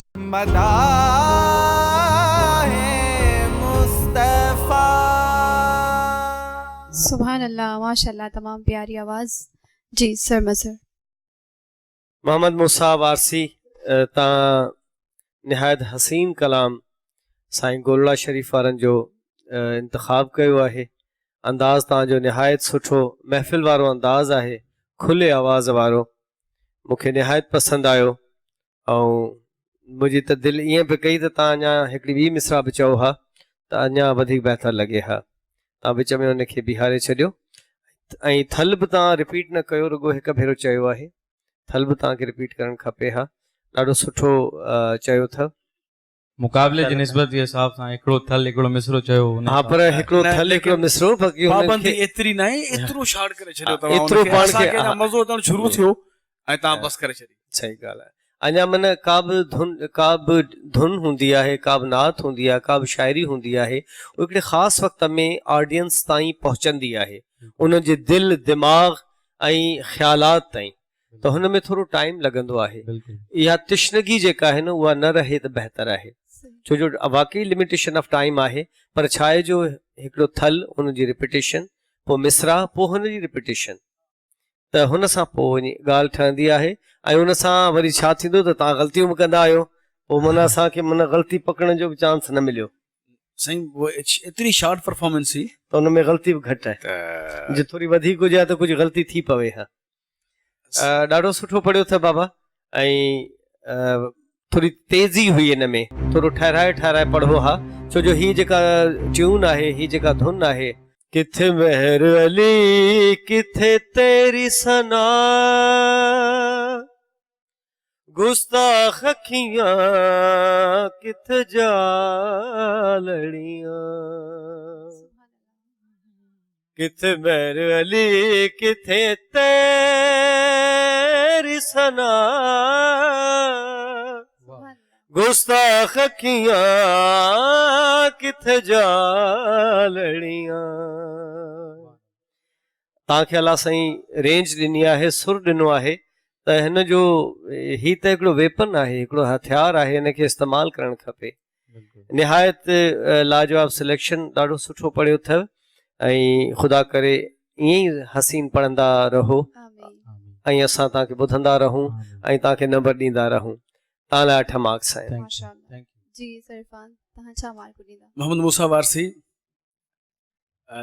सुभान अल्लाह माशाल्लाह तमाम प्यारी आवाज़ जी सर मज़र
मोहम्मद मूसा वारसी तव्हां निहायत हसीन कलाम साईं गोलड़ा शरीफ़ वारनि जो इंतख़ाब कयो आहे अंदाज़ तव्हांजो निहायत सुठो महफ़िल वारो अंदाज़ आहे खुले आवाज़ वारो मूंखे निहायत पसंदि आयो ऐं मुंहिंजी त दिलि ईअं पई कई त तव्हां अञा हिकिड़ी ॿी मिसरा बि चओ हा त अञा वधीक बहितर लॻे हा तव्हां विच में हुनखे बीहारे छॾियो ऐं थल बि तव्हां रिपीट न कयो रुॻो हिकु भेरो चयो आहे थल बि तव्हांखे रिपीट करणु खपे हा ॾाढो सुठो चयो अथव
मुक़ाबले जी निस्बत जे हिसाब सां हिकिड़ो थल हिकिड़ो मिसरो चयो
हा पर हिकिड़ो थल हिकिड़ो मिसरो
पाबंदी एतिरी न आहे एतिरो शार्ट करे छॾियो तव्हां
एतिरो पाण खे
मज़ो अचणु शुरू थियो ऐं तव्हां बस करे छॾी
सही ॻाल्हि आहे अञा मन का बि धुन हूंदी आहे का बि नात हूंदी आहे का बि शाइरी हूंदी आहे उहो हिकिड़े ख़ासि वक़्त में ऑडियंस ताईं पहुचंदी आहे उनजे दिलि दिमाग़ ऐं ख़्यालात ताईं त हुन में थोरो टाइम लॻंदो आहे इहा तिश्नगी जेका आहे न उहा न रहे त बहितर आहे छो जो वाकई लिमिटेशन ऑफ टाइम आहे पर छा आहे जो हिकिड़ो थल हुनजी रिपीटेशन पोइ मिसरा पोइ हुनजी रिपीटेशन त हुन सां पोइ वञी ॻाल्हि ठहंदी आहे ऐं हुन सां वरी छा थींदो त तव्हां ग़लतियूं बि कंदा आहियो पोइ माना असांखे माना ग़लती पकड़ण जो बि चांस न मिलियो
साईं एतिरी शॉर्ट परफॉर्मेंस हुई
त हुन में ग़लती बि घटि आहे जे थोरी वधीक हुजे हा त कुझु ग़लती थी पवे हा ॾाढो सुठो पढ़ियो अथव बाबा ऐं थोरी तेज़ी हुई हिन में थोरो ठहराए ठहराए पढ़ो हा छो जो हीअ जेका ट्यून आहे हीअ जेका धुन आहे किथे मेहर अली किथे तेरी सना गुस्ताख अखियां किथे जा लड़ियां किथे मेहर अली किथे तेरी सना गुस्ताख अखियां किथे जा लड़ियां तव्हांखे अलाह साईं रेंज ॾिनी आहे सुर ॾिनो आहे त हिन जो ही त हिकिड़ो वेपन आहे हिकिड़ो हथियार आहे हिनखे इस्तेमालु करणु खपे निहायत लाजवाब सिलेक्शन ॾाढो सुठो पढ़ियो अथव ऐं ख़ुदा करे ईअं ई हसीन पढ़ंदा रहो ऐं असां तव्हांखे ॿुधंदा रहूं ऐं तव्हांखे नंबर ॾींदा रहूं तव्हां लाइ 8 मार्क्स आहिनि
माशाल्लाह जी सरफान तव्हां छा मार्क ॾींदा
मोहम्मद मूसा वारसी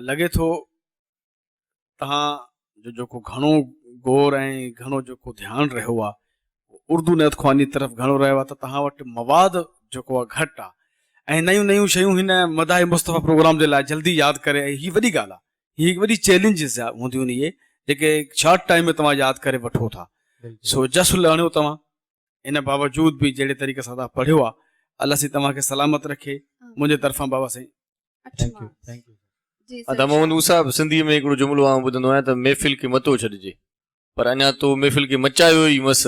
लॻे थो तव्हां जो जेको घणो गौर ऐं घणो जेको ध्यानु रहियो आहे उर्दू नत ख़्वानी तरफ़ घणो रहियो आहे त तव्हां वटि मवाद जेको आहे घटि आहे ऐं नयूं नयूं शयूं हिन मदाहि मुस्तफ़ा प्रोग्राम जे लाइ जल्दी यादि करे, ऐं हीअ वॾी ॻाल्हि आहे, हीअ हिकु वॾी चैलेंजिस हूंदियूं आहिनि इहे जेके शॉर्ट टाइम में तव्हां यादि करे वठो था। सो जस्ल आणियो तव्हां, इन बावजूद बि जहिड़े तरीक़े सां तव्हां पढ़ियो आहे, अलाह साईं तव्हांखे सलामत रखे मुंहिंजे तरफ़ां बाबा साईं।
थैंक यू
जी
मोहम्मद मूसा साहिब, सिंधीअ में हिकिड़ो जुमिलो आउं ॿुधंदो आहियां त महफ़िल खे मतो छॾिजे, पर अञा तो महफ़िल खे मचायो ई मस,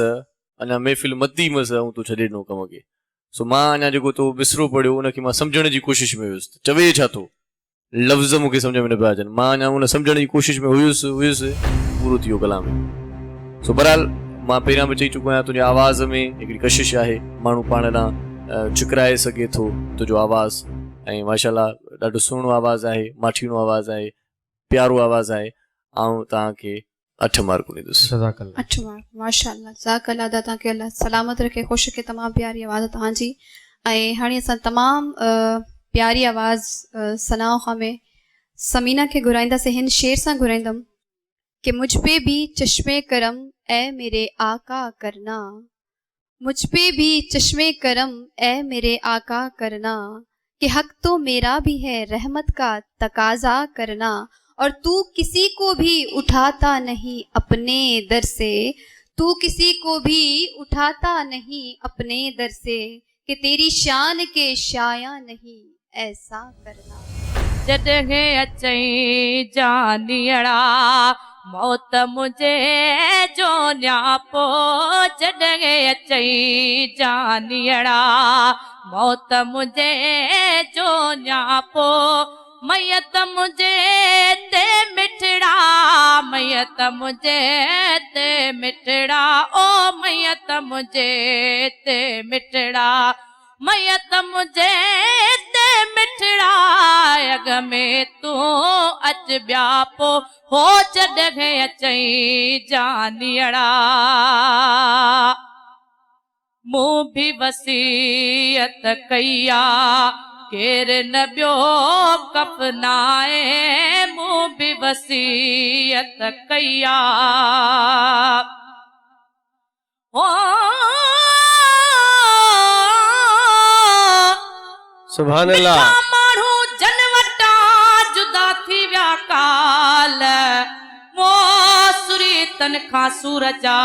अञा महफ़िल मती मस ऐं तूं छॾे ॾिनो कम खे। सो मां अञा जेको तो बिसरो पढ़ियो उनखे मां सम्झण जी कोशिशि में हुयुसि, चवे छा थो लफ़्ज़ मूंखे सम्झ में न पिया अचनि, मां अञा उन सम्झण जी कोशिशि में हुयुसि पूरो थी वियो कलाम। सो बहरहाल मां पहिरियां बि चई चुको आहियां, तुंहिंजे आवाज़ में हिकिड़ी कशिश आहे, माण्हू पाण ॾांहुं चिकराए सघे थो तुंहिंजो आवाज़, ऐं माशाल्लाह ॾाढो सुहिणो आवाज़ु आहे, माठीणो आवाज़ु आहे, प्यारो आवाज़ु आहे। ऐं तव्हांखे 8 मार्कूं ॾींदुसि।
8 मार्क माशाल्लाह, ज़ाकल्लाह तव्हांखे अल्लाह सलामत रखे, ख़ुशि रखे, तमामु प्यारी आवाज़ तव्हांजी। ऐं हाणे असां तमामु प्यारी आवाज़ सनाओ खां में समीना खे घुराईंदासीं, हिन शेर सां घुराईंदमि कि मुझ पे भी चश्मे करम ऐ मेरे आका करना, मुझ पे भी चश्मे करम ऐ मेरे आका करना, कि हक तो मेरा भी है रहमत का तकाजा करना, और तू किसी को भी उठाता नहीं अपने दर से, तू किसी को भी उठाता नहीं अपने दर से, कि तेरी शान के शाया नहीं ऐसा करना।
जॾहिं अचई जानियड़ा मौत मुझे जो न्यापो, जॾहिं अचई जानियड़ा मौत मुझे जो न्यापो, मैयत मुझे ते मिठड़ा, मैयत मुझे ते मिठड़ा, ओ मैयत मुझे ते मिठड़ा, मैयत मुझे ते मिठड़ा, अग में तू अच ॿियापो हो, जॾहिं अचई जानियड़ा। मूं भी वसीयत कईया केर न ॿियो कफनाए, मूं भी वसीयत कईया ओ
सुभान अल्लाह।
माण्हू जन वटा जुदा थी विया काल, वो सुरीतन खां सूरजा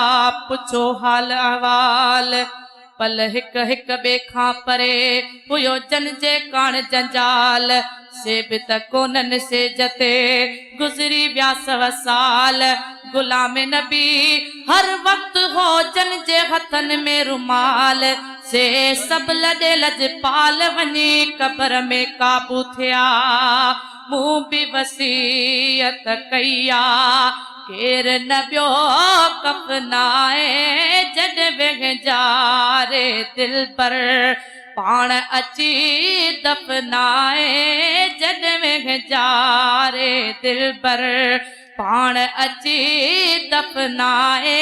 पुछो हाल अहवाल, पल हिक हिक ॿिए खां परे हुयो जन जे काण जंजाल, से बि त कोननि से जते गुज़री विया 100 साल, गुलाम नबी हर वक्त हो जन जे हथनि में रुमाल, से सब लॾे लजपाल वञी कबर में काबू थिया, मूं बि वसीयत कईया केर न ॿियो कफनाए, जॾहिं वेझारे दिल पर पाण अची दफनाए, जॾहिं वेझारे दिल पर पाण अची दफनाए,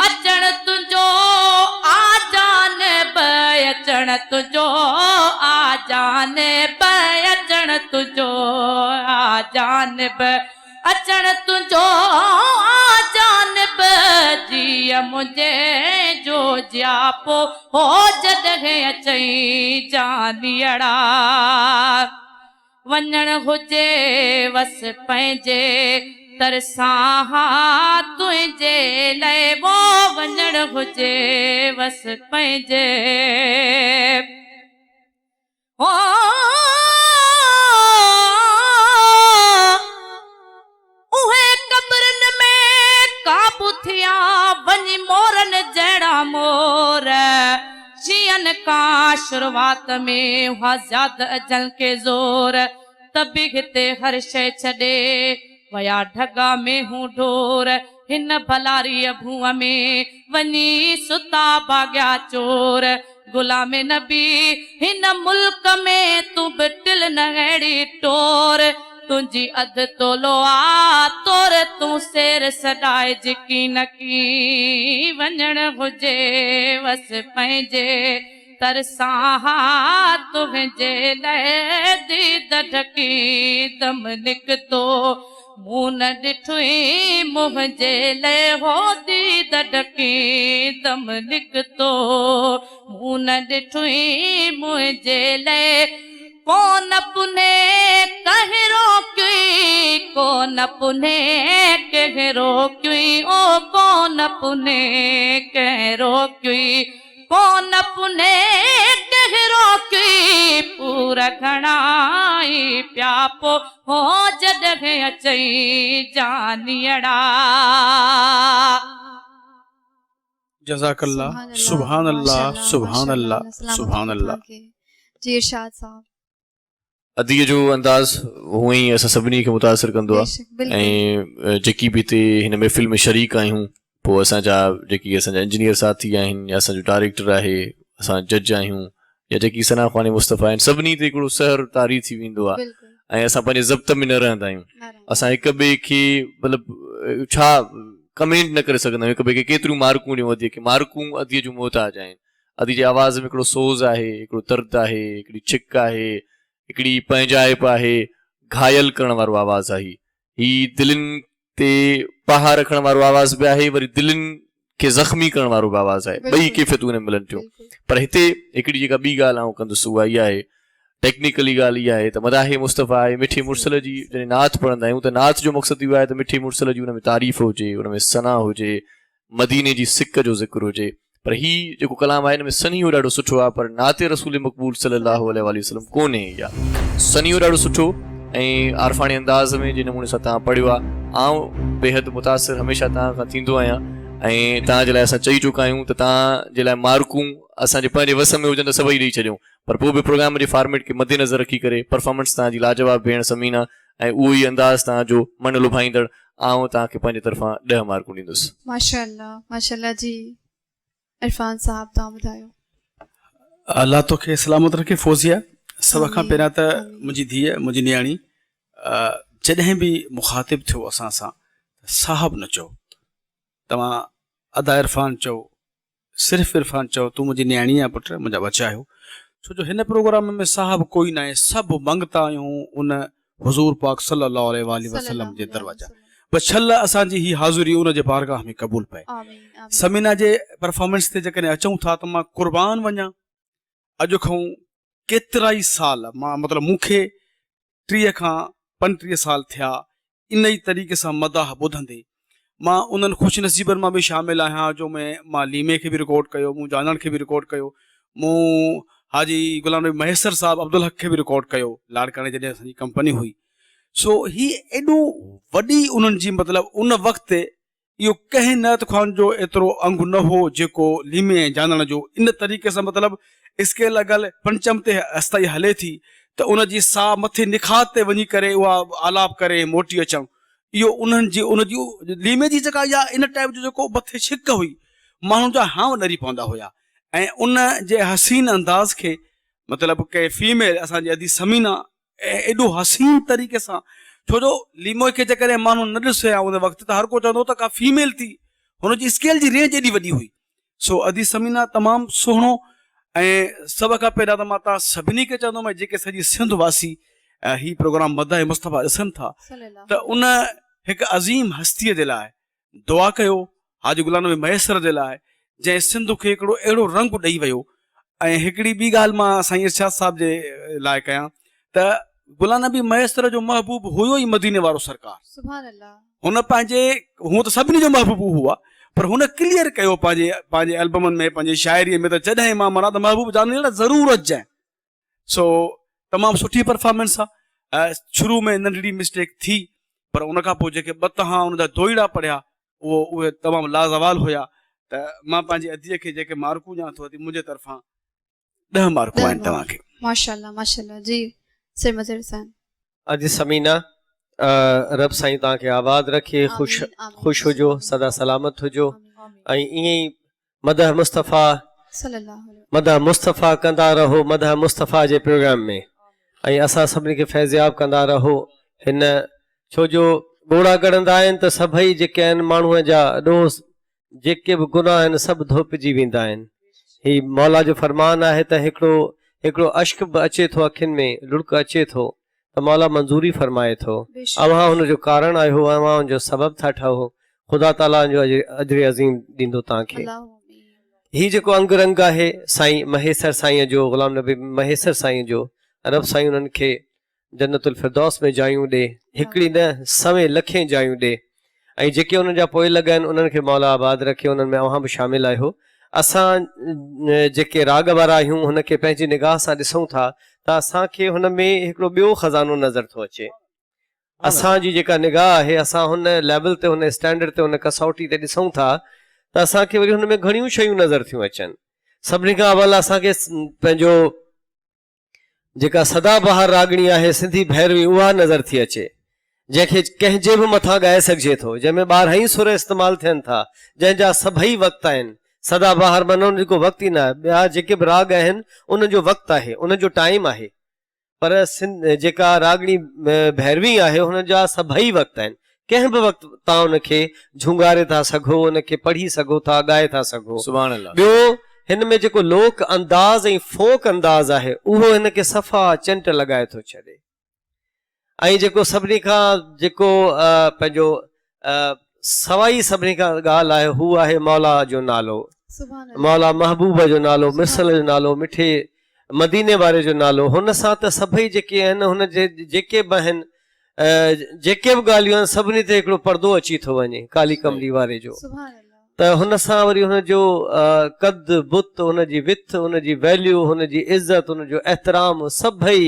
अचण तुंहिंजो आ जानब, अचण तुंहिंजो आ जानब, अचण तुंहिंजो आ जानब, अचण तुंहिंजो आ जानब, जीअ मुंहिंजे जो जियापो हो, जॾहिं अचई जानियड़ा। वञण हुजे वस पंहिंजे तरसां तुंहिंजे लाइ, वो वञण हुजे वस पंहिंजे ओ उहे कब्रनि में काबू थिया वञी मोरनि जहिड़ा मोर, जियन खां शुरूआत में हुआ ज़्यादा अजल के ज़ोर, तबी हिते हर शइ छॾे वया ढगा में हूं ढोर, हिन भलारीअ भूअ में वञी सुता भाॻिया चोर, गुलाम नबी हिन मुल्क में तूं बि टिल न अहिड़ी टोर, तुंहिंजी अधु तोलो आ तोर, तूं सेर सॾाए जिकी नकी, वञण हुजे वस पंहिंजे तरसां तुंहिंजे लाइ, दीद ढकी दम निकितो मूं न ॾिठुई मुंहिंजे लाइ होदी दॾकी दम निकितो मूं न ॾिठुई मुंहिंजे लाइ कोन पुने कहिड़ो क्योई कोन पुने कहिड़ो क्योई ओ कोन पुने कहिड़ो क्योई कोन पुने कहिड़ो क्योई पूरा घणाई पिया पो हो जॾहिं अचई जानियड़ा
जज़ाकल्ला सुभान अल्लाह सुभान अल्लाह सुभान अल्लाह।
जी इरशाद साहब
अदीअ जो अंदाज़ हूअं ई असां सभिनी खे मुतासिर कंदो आहे ऐं जेकी बि हिते हिन महफ़िल में शरीक आहियूं पोइ असांजा जेकी असांजा इंजीनियर साथी आहिनि या असांजो डायरेक्टर आहे असां जज आहियूं या जेकी सना ख़्वानी मुस्तफ़ा आहिनि सभिनी ते हिकिड़ो सहर तारी थी वेंदो आहे ऐं असां पंहिंजे ज़ब्त में न रहंदा आहियूं असां हिक ॿिए खे मतिलबु छा कमेंट न करे सघंदा आहियूं हिक ॿिए खे केतिरियूं मार्कूं ॾियूं अदीअ खे मार्कूं अदीअ जूं मोहताज आहिनि अदीअ जे आवाज़ में हिकिड़ो सोज़ आहे हिकिड़ो दर्द आहे हिकिड़ी छिक आहे हिकिड़ी पंहिंजाइप आहे घायल करण वारो आवाज़ आहे ही दिलनि ते पहा रखण वारो आवाज़ बि आहे वरी दिलनि खे ज़ख़्मी करण वारो बि आवाज़ आहे ॿई कैफ़ियतूं हिन में मिलनि थियूं पर हिते हिकिड़ी जेका ॿी ॻाल्हि आउं कंदुसि उहा इहा आहे टेक्निकली ॻाल्हि इहा आहे त मदाहे मुस्तफ़ा आहे मिठी मुरसल जी जॾहिं नात पढ़ंदा आहियूं त नात जो मक़सदु इहो आहे त मिठी मुरसल जी हुन में तारीफ़ हुजे हुन में सना हुजे मदीने जी सिक जो ज़िक्र हुजे पर हीउ जेको कलाम आहे हिन में सनियो ॾाढो सुठो आहे पर नाते रसूल मक़बूल सल्लल्लाहु अलैहि वसल्लम कोन्हे इहा सनियो ॾाढो सुठो ऐं आरफ़ानी अंदाज़ में जे नमूने सां तव्हां पढ़ियो आहे आउं बेहद मुतासिर हमेशह तव्हां खां थींदो आहियां ऐं तव्हांजे लाइ असां चई चुका आहियूं त तव्हांजे लाइ मार्कूं असांजे पंहिंजे वस में हुजनि त सभई ॾेई छॾियूं पर पोइ बि प्रोग्राम जे फॉर्मेट खे मद्देनज़र रखी करे परफॉर्मेंस तव्हांजी लाजवाब भेण समीना ऐं उहो ई अंदाज़ तव्हांजो मन लुभाईंदड़ आउं तव्हांखे पंहिंजे तरफ़ां 10 मार्कूं ॾींदुसि।
माशाअल्लाह जी इरफान साहब तव्हां ॿुधायो।
अल्लाह तोखे सलामत रखे फौज़िया सभ खां पहिरियां त मुंहिंजी धीअ मुंहिंजी नियाणी जॾहिं बि मुखातिब थियो असां सां साहब न चओ तव्हां अदा इरफान चओ सिर्फ़ु इरफान चओ तूं मुंहिंजी नियाणी आहे पुटु मुंहिंजा बचा आहियो छो जो हिन प्रोग्राम में साहब कोई न आहे सभु मंगता आहियूं उन हुज़ूर पाक सल्लल्लाहु अलैहि वसल्लम जे दरवाजा बस छल असांजी ही हाज़िरी उन जे बारगाह में क़बूल पए। समीना जे परफॉर्मेंस ते जेकॾहिं अचूं था त मां क़ुर्बान वञा अॼु खां केतिरा ई साल मां मतिलबु मूंखे 30 खां 35 साल थिया इन ई तरीक़े सां मदाह ॿुधंदे मां उन्हनि ख़ुशनसीबनि मां बि शामिल आहियां जो मां लीमे खे बि रिकॉर्ड कयो मूं जानण खे बि रिकॉर्ड कयो मूं हाजी गुलाम नबी महेसर साहब अब्दुल हक खे बि रिकॉर्ड कयो लाड़काणे जॾहिं असांजी कंपनी हुई सो ही एॾो वॾी उन्हनि जी मतिलबु उन वक़्तु इहो कंहिं नत ख़्वान जो एतिरो अंग न हो जेको लीमे ऐं जानण जो इन तरीक़े सां मतिलबु स्केल लॻल पंचम ते अस्थाई हले थी त उन जी साह मथे निखात ते वञी करे उहा आलाप करे मोटी अचूं इहो उन्हनि जी उन जी लीमे जी जेका या इन टाइप जो जेको मथे छिक हुई माण्हुनि जा हाव ॾरी पवंदा हुया ऐं उन जे हसीन अंदाज़ खे मतिलबु के फीमेल असांजी अदी समीना एॾो हसीन तरीक़े सां छो जो लीमो खे जेकॾहिं माण्हू न ॾिसे हा उन वक़्तु त हर को चवंदो त का फीमेल थी हुनजी स्केल जी रेंज एॾी वॾी हुई सो अदी समीना तमामु सुहिणो ऐं सभ खां पहिरियां त मां तव्हां सभिनी खे चवंदोमांइ जेके सॼी सिंध वासी ही प्रोग्राम मदाह मुस्तफ़ा ॾिसनि था त उन हिकु अज़ीम हस्तीअ जे लाइ दुआ कयो हाजी गुलाम नबी महेसर जे लाइ जंहिं सिंध खे हिकिड़ो अहिड़ो रंग ॾेई वियो ऐं हिकिड़ी ॿी ॻाल्हि मां साईं इरशाद साहिब जे लाइ कयां त गुलाम नबी महेसर जो महबूब हुयो ई मदीने वारो सरकार
सुभान अल्लाह
हुन पंहिंजे हूअं त सभिनी जो महबूब हुआ पर हुन क्लियर कयो पंहिंजे एल्बमनि में पंहिंजी शाइरीअ में त जॾहिं मां मना त महबूब जाने लाइ ज़रूरु अचिजांइ सो तमामु सुठी परफॉर्मेंस आहे शुरू में नंढड़ी मिस्टेक थी पर उन खां पोइ जेके 2 तहां हुन जा दोइड़ा पढ़िया उहे तमामु लाज़वाल हुया त मां पंहिंजी अदीअ खे जेके मार्कूं ॾियां थो मुंहिंजे तरफ़ां 10 मार्कूं आहिनि तव्हांखे।
माशाअल्लाह जी सिर मज़र हुसैन
अॼु समीना रब साईं तव्हांखे आबाद रखे ख़ुशि हुजो सदा सलामत हुजो ऐं ईअं ई मदह मुस्तफ़ा कंदा रहो मदह मुस्तफ़ा जे प्रोग्राम में ऐं असां सभिनी खे फैज़याब कंदा रहो हिन छो जो ॻोड़ा ॻणंदा आहिनि त सभई जेके आहिनि माण्हूअ जा ॾोह जेके बि गुनाह आहिनि सभु धोपिजी वेंदा आहिनि ही मौला जो फरमान आहे त हिकिड़ो अश्क बि अचे थो अखियुनि में लुड़क अचे थो त मौला मंज़ूरी फरमाए थो
बेशक।
अव्हां हुनजो कारण आहियो अव्हां हुनजो सबबु था ठहो ख़ुदा ताला जो अजर अज़ीम ॾींदो तव्हांखे
अल्लाहु
ही जेको अंग रंग आहे साईं महेसर साईं जो ग़ुलाम नबी महेसर साईं जो रब साईं उन्हनि खे जन्नतुल फिरदौस में जायूं ॾे हिकिड़ी न सवे लखे जायूं ॾे ऐं जेके उन्हनि जा पोइ लॻा आहिनि उन्हनि खे मौला आबाद रखे उन्हनि में अव्हां बि शामिलु आहियो असां जेके राग वारा आहियूं हुनखे पंहिंजी निगाह सां ॾिसूं था त असांखे हुन में हिकिड़ो ॿियो खज़ानो नज़र थो अचे असांजी जेका निगाह आहे असां हुन लेवल ते हुन स्टैंडर्ड ते हुन कसौटी ते ॾिसूं था त असांखे वरी हुन में घणियूं शयूं नज़र थियूं अचनि सभिनी खां अवल असांखे पंहिंजो जेका सदाबहार रागणी आहे सिंधी भैरवी उहा नज़र थी अचे जंहिंखे कंहिंजे बि मथां ॻाए सघिजे थो जंहिंमें 12 सुर इस्तेमालु थियनि था जंहिंजा सभई वक़्तु आहिनि सदाबहार माना उन जेको वक़्तु ई न आहे ॿिया जेके बि राग आहिनि उनजो वक़्तु आहे उनजो टाइम आहे पर जेका रागणी भैरवी आहे हुन जा सभई वक़्तु आहिनि कंहिं बि वक़्तु तव्हां उनखे झुंगारे था सघो उनखे पढ़ी सघो था ॻाए था सघो
सुभान अल्लाह।
ॿियो हिन में जेको लोक अंदाज़ ऐं फोक अंदाज़ आहे उहो हिनखे सफ़ा चंट लॻाए थो छॾे ऐं जेको सभिनी खां जेको पंहिंजो सवाई सभिनी खां ॻाल्हि आहे हू आहे मौला जो नालो मौला महबूब जो नालो मिसल जो नालो मिठे मदीने वारे जो नालो हुन सां त सभई जेके आहिनि हुन जे जेके बि आहिनि जेके बि ॻाल्हियूं आहिनि सभिनी ते हिकिड़ो पर्दो अची थो वञे काली कमली वारे जो त हुन सां वरी हुनजो कद बुत हुनजी विथ हुनजी वैल्यू हुनजी इज़त हुनजो एहतराम सभई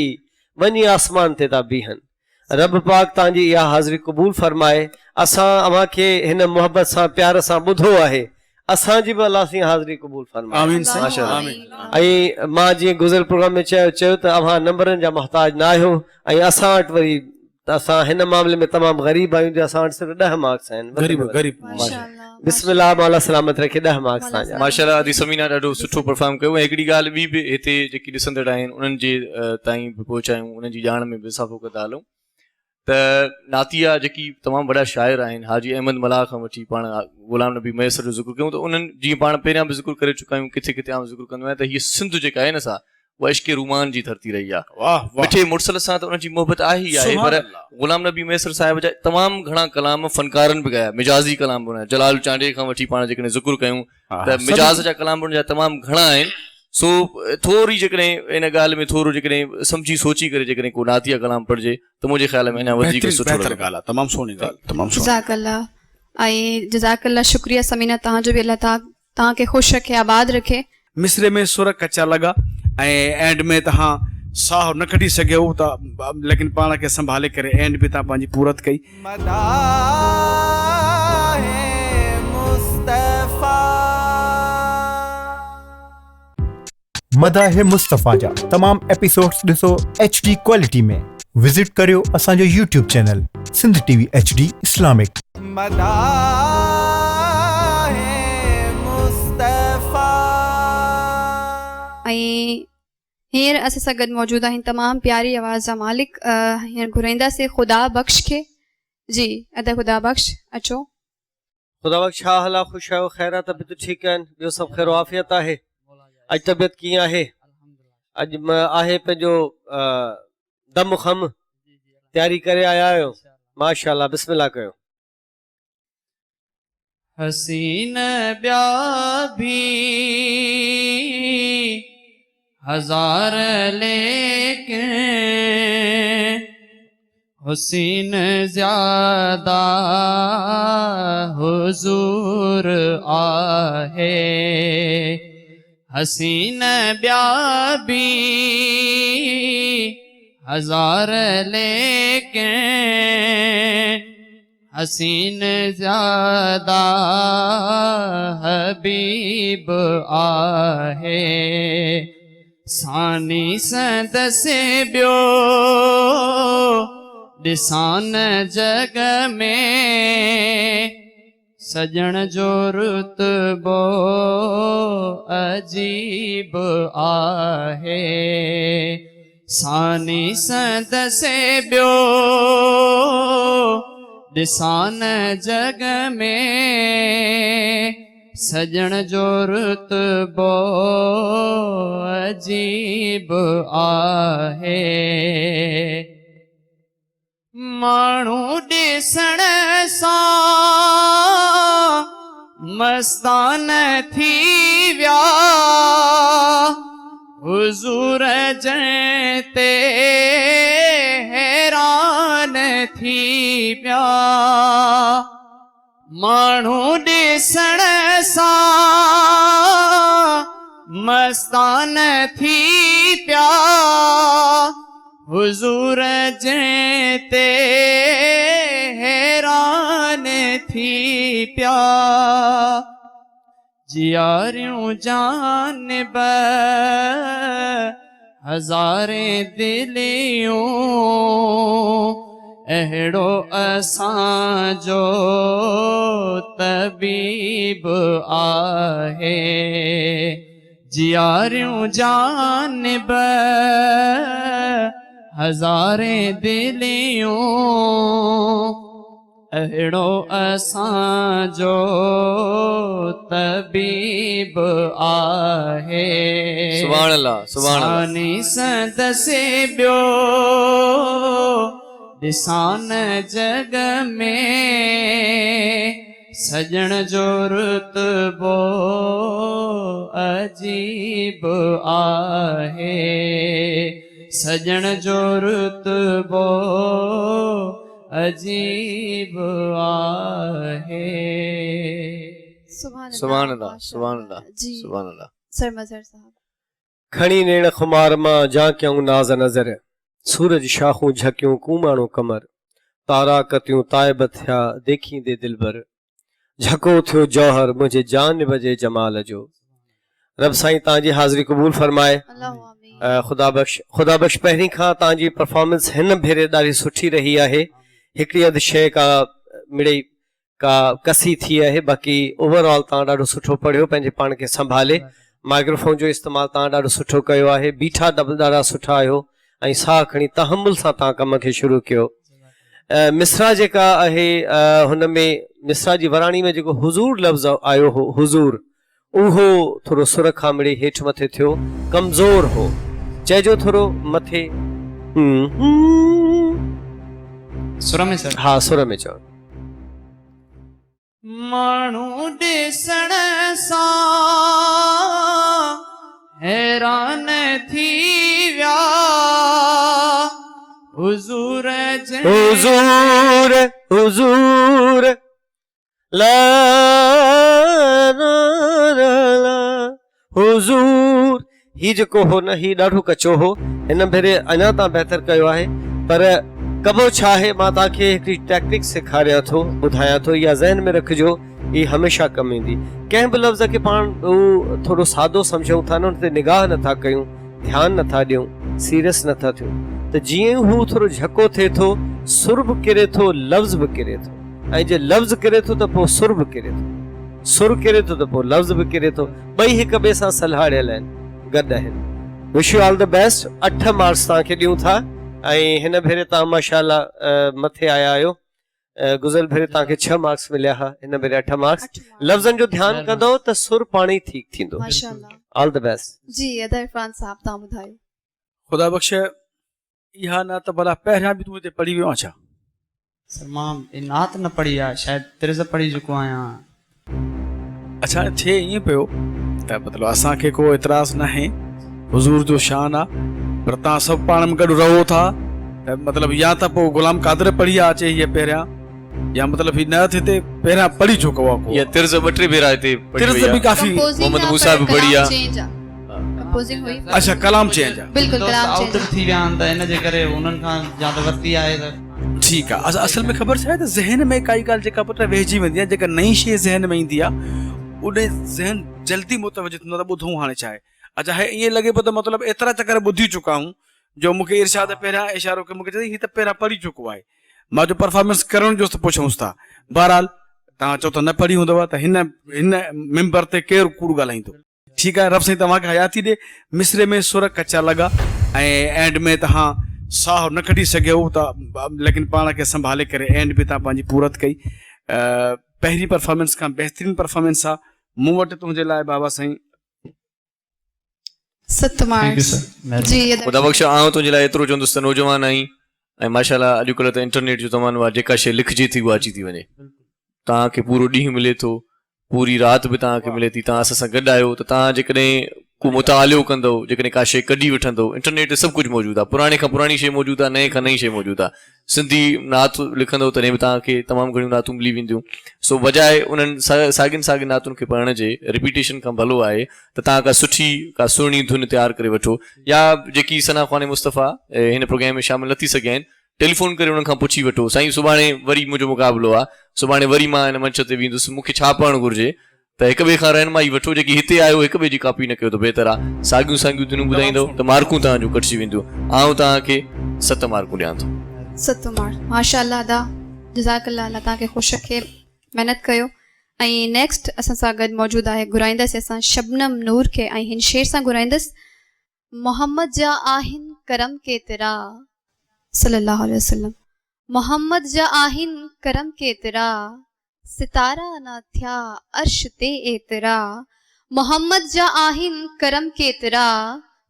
वञी आसमान ते था बीहनि रब पाक तव्हांजी इहा हाज़िरी क़बूल फरमाए असां अव्हांखे हिन मोहबत सां प्यार सां ॿुधो आहे असांजी बि अलाह साईं हाज़िरी क़बूल फरमाए
आमीन
माशाअल्लाह।
ऐं मां जीअं गुज़िर प्रोग्राम में चयो त अव्हां नंबरनि जा मुहताज न आहियो ऐं असां वटि वरी असां हिन मामले में तमामु ग़रीब आहियूं जो असां वटि सिर्फ़ु 10 मार्क्स आहिनि बिस्मिल्लाह मौला सलामत रखे 10 मार्क्स तव्हांजा
माशाअल्लाह अदी समीना ॾाढो सुठो परफॉर्म कयो ऐं हिकिड़ी ॻाल्हि ॿी बि हिते जेकी ॾिसंदड़ आहिनि उन्हनि जे ताईं बि पहुचायूं उन्हनि जी ॼाण में बि इज़ाफ़ो कंदा हलूं त नातिया जेकी तमामु वॾा शाइर आहिनि हाजी अहमद मलाह खां वठी पाण ग़ुलाम नबी मैसर जो ज़िक्र कयूं त उन्हनि जीअं पाण पहिरियां बि ज़िक्र करे चुका आहियूं किथे किथे आउं ज़िक्र कंदो आहियां त हीअ सिंध जेका आहे न सा उहा इश्क़ रूमान जी धरती रही आहे मिठे मुड़सल सां त उनजी मोहबत आहे ई आहे पर ग़ुलाम नबी मैसर साहिब जा तमामु घणा कलाम फनकारनि बि ॻाया मिजाज़ी कलाम बि हुनजा जलाल चांडे खां वठी पाण जेकॾहिं ज़िक्र कयूं त मिजाज़ जा कलाम हुनजा तमामु घणा आहिनि सो थोरी जेकॾहिं इन ॻाल्हि में थोरो जेकॾहिं सम्झी सोची करे जेकॾहिं को नातिया कलाम पढ़िजे त मुंहिंजे ख़्याल में अञा वधीक सुठो
तमामु सुहिणी ॻाल्हि तमामु
जज़ाकल्लाह ऐं जज़ाकल्लाह शुक्रिया समीना तव्हांजो बि अल्लाह तव्हांखे ख़ुशि रखे आबाद रखे
मिसरे में सुर कचा लॻा ऐं एंड में तव्हां साह न कढी सघियो त लेकिन पाण खे संभाले करे एंड बि तव्हां पंहिंजी पूरत कई
मदाह मुस्तफ़ा जा तमाम एपिसोड्स ॾिसो HD क्वालिटी में विज़िट करियो असांजो YouTube channel Sindh TV HD इस्लामिक
ऐं हींअर असां सां गॾु मौजूदु आहिनि तमामु प्यारी आवाज़ जा मालिक हींअर घुराईंदासीं ख़ुदा बख़्श खे जी अदा ख़ुदा बख़्श अचो
ख़ुदा बख़्श छा हाल आहे ख़ुशि आहियो ख़ैर आहे तबियत ठीकु आहिनि ॿियो सभु ख़ैर आफ़ियत आहे अॼु तबियत कीअं आहे अॼु आहे पंहिंजो दम ख़म तयारी करे आया आहियो माशाअल्लाह बिस्मिल्लाह कयो
हसीन ॿिया भी हजार लेकिन हुसीन ज़्यादा हुजूर आहे हसीन ॿिया भी हजार लेकिन हसीन ज़्यादा हबीब आहे सानी संदसे ॿियो ॾिसान जग में सजण जो रुतबो अजीब आहे सानी संदसे ॿियो ॾिसान जग में सजण जो रुतबो अजीब आहे माण्हू ॾिसण सां मस्तान थी विया हुज़ूर जंहिं ते हैरान थी पिया माण्हू ॾिसण सां मस्तान थी पिया हुज़ूर जंहिं ते हैरान थी पिया जियारियूं जानिब हज़ारे दिलियूं अहिड़ो असांजो तबीब आहे जियारियूं जानिब हज़ारे दिलियूं अहिड़ो असांजो तबीब आहे
सुभान अल्लाह सुभान अल्लाह
सानी संदसे ॿियो ॾिसान जग में सजण जो रुतबो अजीब आहे सजण जो रुतबो अजीब आहे
सुभान अल्लाह सुभान अल्लाह
जी
सुभान अल्लाह
सर मज़हर साहब
खणी नेण खुमार मां झांकियूं नाज़ नज़र सूरज शाखूं झकियूं कूमाणो कमर तारा कतियूं ताइब थिया देखींदे दिलबर झको थियो जौहर मुंहिंजे जानिब जे जमाल जो रब साईं तव्हांजी हाज़िरी क़बूल फरमाए
अल्लाहु आमीन
खुदा बख़्श पहिरीं खां तव्हांजी परफॉर्मेंस हिन भेरे ॾाढी सुठी रही आहे हिकिड़ी अधु शइ का मिड़ई का कसी थी आहे बाक़ी ओवरऑल तव्हां ॾाढो सुठो पढ़ियो पंहिंजे पाण खे संभाले माइक्रोफोन जो इस्तेमालु तव्हां ॾाढो सुठो कयो आहे बीठा ॾाढा सुठा आहियो ऐं साह खणी तहमुल सां तव्हां कम खे शुरू कयो मिसरा जेका आहे हुन में मिसरा जी वराणी में जेको हुज़ूर लफ़्ज़ आयो हो हुज़ूर उहो थोरो सुर खां मिड़ई हेठि मथे थियो कमज़ोर हो चइजो थोरो मथे
सुर में सर
हा सुर में चओ
माण्हू ॾिसण सां हैरान थी विया हुज़ूर
हुज़ूर हुज़ूर ला हुज़ूर ही जेको हो न ही ॾाढो कचो हो हिन भेरे अञा तव्हां बहितर कयो आहे पर कबो छा आहे मां तव्हांखे हिकिड़ी टेक्निक सेखारियां थो ॿुधायां थो इहा ज़हन में रखिजो हीअ हमेशह कमु ईंदी कंहिं बि लफ़्ज़ खे पाण थोरो सादो सम्झूं था न हुन ते निगाह नथा कयूं ध्यानु नथा ॾियूं सीरियस नथा थियूं त जीअं हू थोरो झको थिए थो सुर बि किरे थो लफ़्ज़ बि किरे थो ऐं जे लफ़्ज़ किरे थो त पोइ सुर बि किरे थो सुर किरे थो त पोइ लफ़्ज़ बि किरे थो ॿई हिक ॿिए सां सलहाड़ियल आहिनि गॾु आहिनि wish U all the best 8 marks तव्हांखे ॾियूं था ऐं हिन भेरे तव्हां माशाअल्लाह मथे आया आहियो गुज़िरियल भेरे तव्हांखे 6 मार्क्स मिलिया हुआ हिन भेरे 8 मार्क्स लफ़्ज़नि जो ध्यानु कंदव त सुर पाण ई ठीकु थींदो
माशाअल्लाह
ऑल द बेस्ट
जी अदर इरफान साहब तव्हां ॿुधायो
ख़ुदा बख़्श इहा न त भला पहिरियां बि तूं हिते पढ़ी वियो आहियां छा
सर मां नात न पढ़ी आहे शायदि तिरस पढ़ी चुको आहियां
अच्छा थिए ईअं पियो त मतिलबु असांखे को एतिराज़ न आहे हुज़ूर जो शान आहे पर तव्हां सभु पाण में गॾु रहो था त मतिलबु या त पोइ ग़ुलाम क़ादिर पढ़ी आहे अचे हीअ पहिरियां या मतिलबु हीअ न थिए ते पहिरियां पढ़ी चुको आहे
या तिर्ज़ 2-3 भेरा हिते
तिर्ज़ बि काफ़ी
मोहम्मद मूसा बि बढ़िया
कंपोजिंग हुई
अच्छा कलाम चेंज आहे
बिल्कुलु कलाम
आउट
चेंज
थी विया आहिनि त इन जे करे उन्हनि खां या त वरिती आहे त
ठीकु आहे असल में ख़बर छा आहे त ज़हन में काई ॻाल्हि जेका पुट वेहिजी वेंदी आहे जेका नई शइ ज़हन में ईंदी आहे उन ज़हन जल्दी मुतवजो थींदो आहे त ॿुधूं हाणे छा आहे अच्छा हे ईअं लॻे पियो त मतिलबु एतिरा चकर ॿुधी चुका आहियूं जो मूंखे इरशाद पहिरियां इशारो कयो मूंखे चई हीअ त पहिरियां पढ़ी चुको आहे मां जो परफॉर्मेंस करण जो त पुछूंसि था बहरहाल तव्हां चओ त न पढ़ी हूंदव त हिन मिंबर ते केरु कूड़ ॻाल्हाईंदो ठीकु आहे रब साईं तव्हांखे हयाती ॾे मिसरे में सुर कचा लॻा ऐं एंड में तव्हां साह न कढी सघियो त लेकिन पाण खे संभाले करे एंड बि तव्हां पंहिंजी पूरत कई पहिरीं परफॉर्मेंस खां बहितरीन परफॉर्मेंस आहे मूं वटि तुंहिंजे लाइ बाबा साईं
7 मार्क्स जी
ख़ुदा बख़्श आउं तुंहिंजे लाइ एतिरो चवंदुसि त नौजवान आहीं ऐं माशाल्लाह अॼुकल्ह त इंटरनेट जो ज़मानो आहे, जेका शइ लिखिजे थी उहा अची थी वञे। तव्हांखे पूरो ॾींहुं मिले थो, पूरी राति बि तव्हांखे मिले थी। तव्हां असां सां गॾु आहियो त तव्हां जेकॾहिं को मुतालियो कंदव, जेकॾहिं का शइ कढी वठंदव, इंटरनेट ते सभु कुझु मौजूदु आहे। पुराणे खां पुराणी शइ मौजूदु आहे, नए खां नई शइ मौजूदु आहे। सिंधी नात लिखंदव तॾहिं बि तव्हांखे तमामु घणियूं नातूं मिली वेंदियूं। सो बजाए उन्हनि साॻियुनि नातुनि खे पढ़ण जे रिपीटेशन खां भलो आहे त तव्हां का सुठी का सुहिणी धुन तयारु करे वठो। या जेकी सना ख़्वान मुस्तफ़ा हिन प्रोग्राम में शामिल न थी सघिया आहिनि, टेलीफोन करे उन्हनि खां पुछी वठो, साईं सुभाणे वरी मुंहिंजो मुक़ाबिलो आहे, सुभाणे वरी मां हिन मंच ते वेंदुसि, मूंखे छा पढ़णु घुरिजे, त हिक ॿिए खां रहनुमाई वठो। जेकी हिते आयो हिक ॿिए जी कॉपी न कयो त बहितर आहे। साॻियूं धुनूं ॿुधाईंदव त मार्कूं तव्हांजूं कटिजी वेंदियूं। आउं तव्हांखे 7 मार्कूं ॾियां थो।
7 मार्क, माशाअल्लाह अदा, जज़ाकल्लाह, अल्लाह तव्हांखे ख़ुशि रखे, महिनत कयो। ऐं नेक्स्ट असां सां गॾु मौजूदु आहे, घुराईंदसि असां शबनम नूर खे, ऐं हिन शेर सां घुराईंदसि, मोहम्मद जा आहिनि करम केतिरा, सल्लल्लाहु अलैहि वसल्लम। मोहम्मद जा आहिनि करम केतिरा, सितारा न थिया अर्श ते एतिरा। मोहम्मद जा आहिनि करम केतिरा,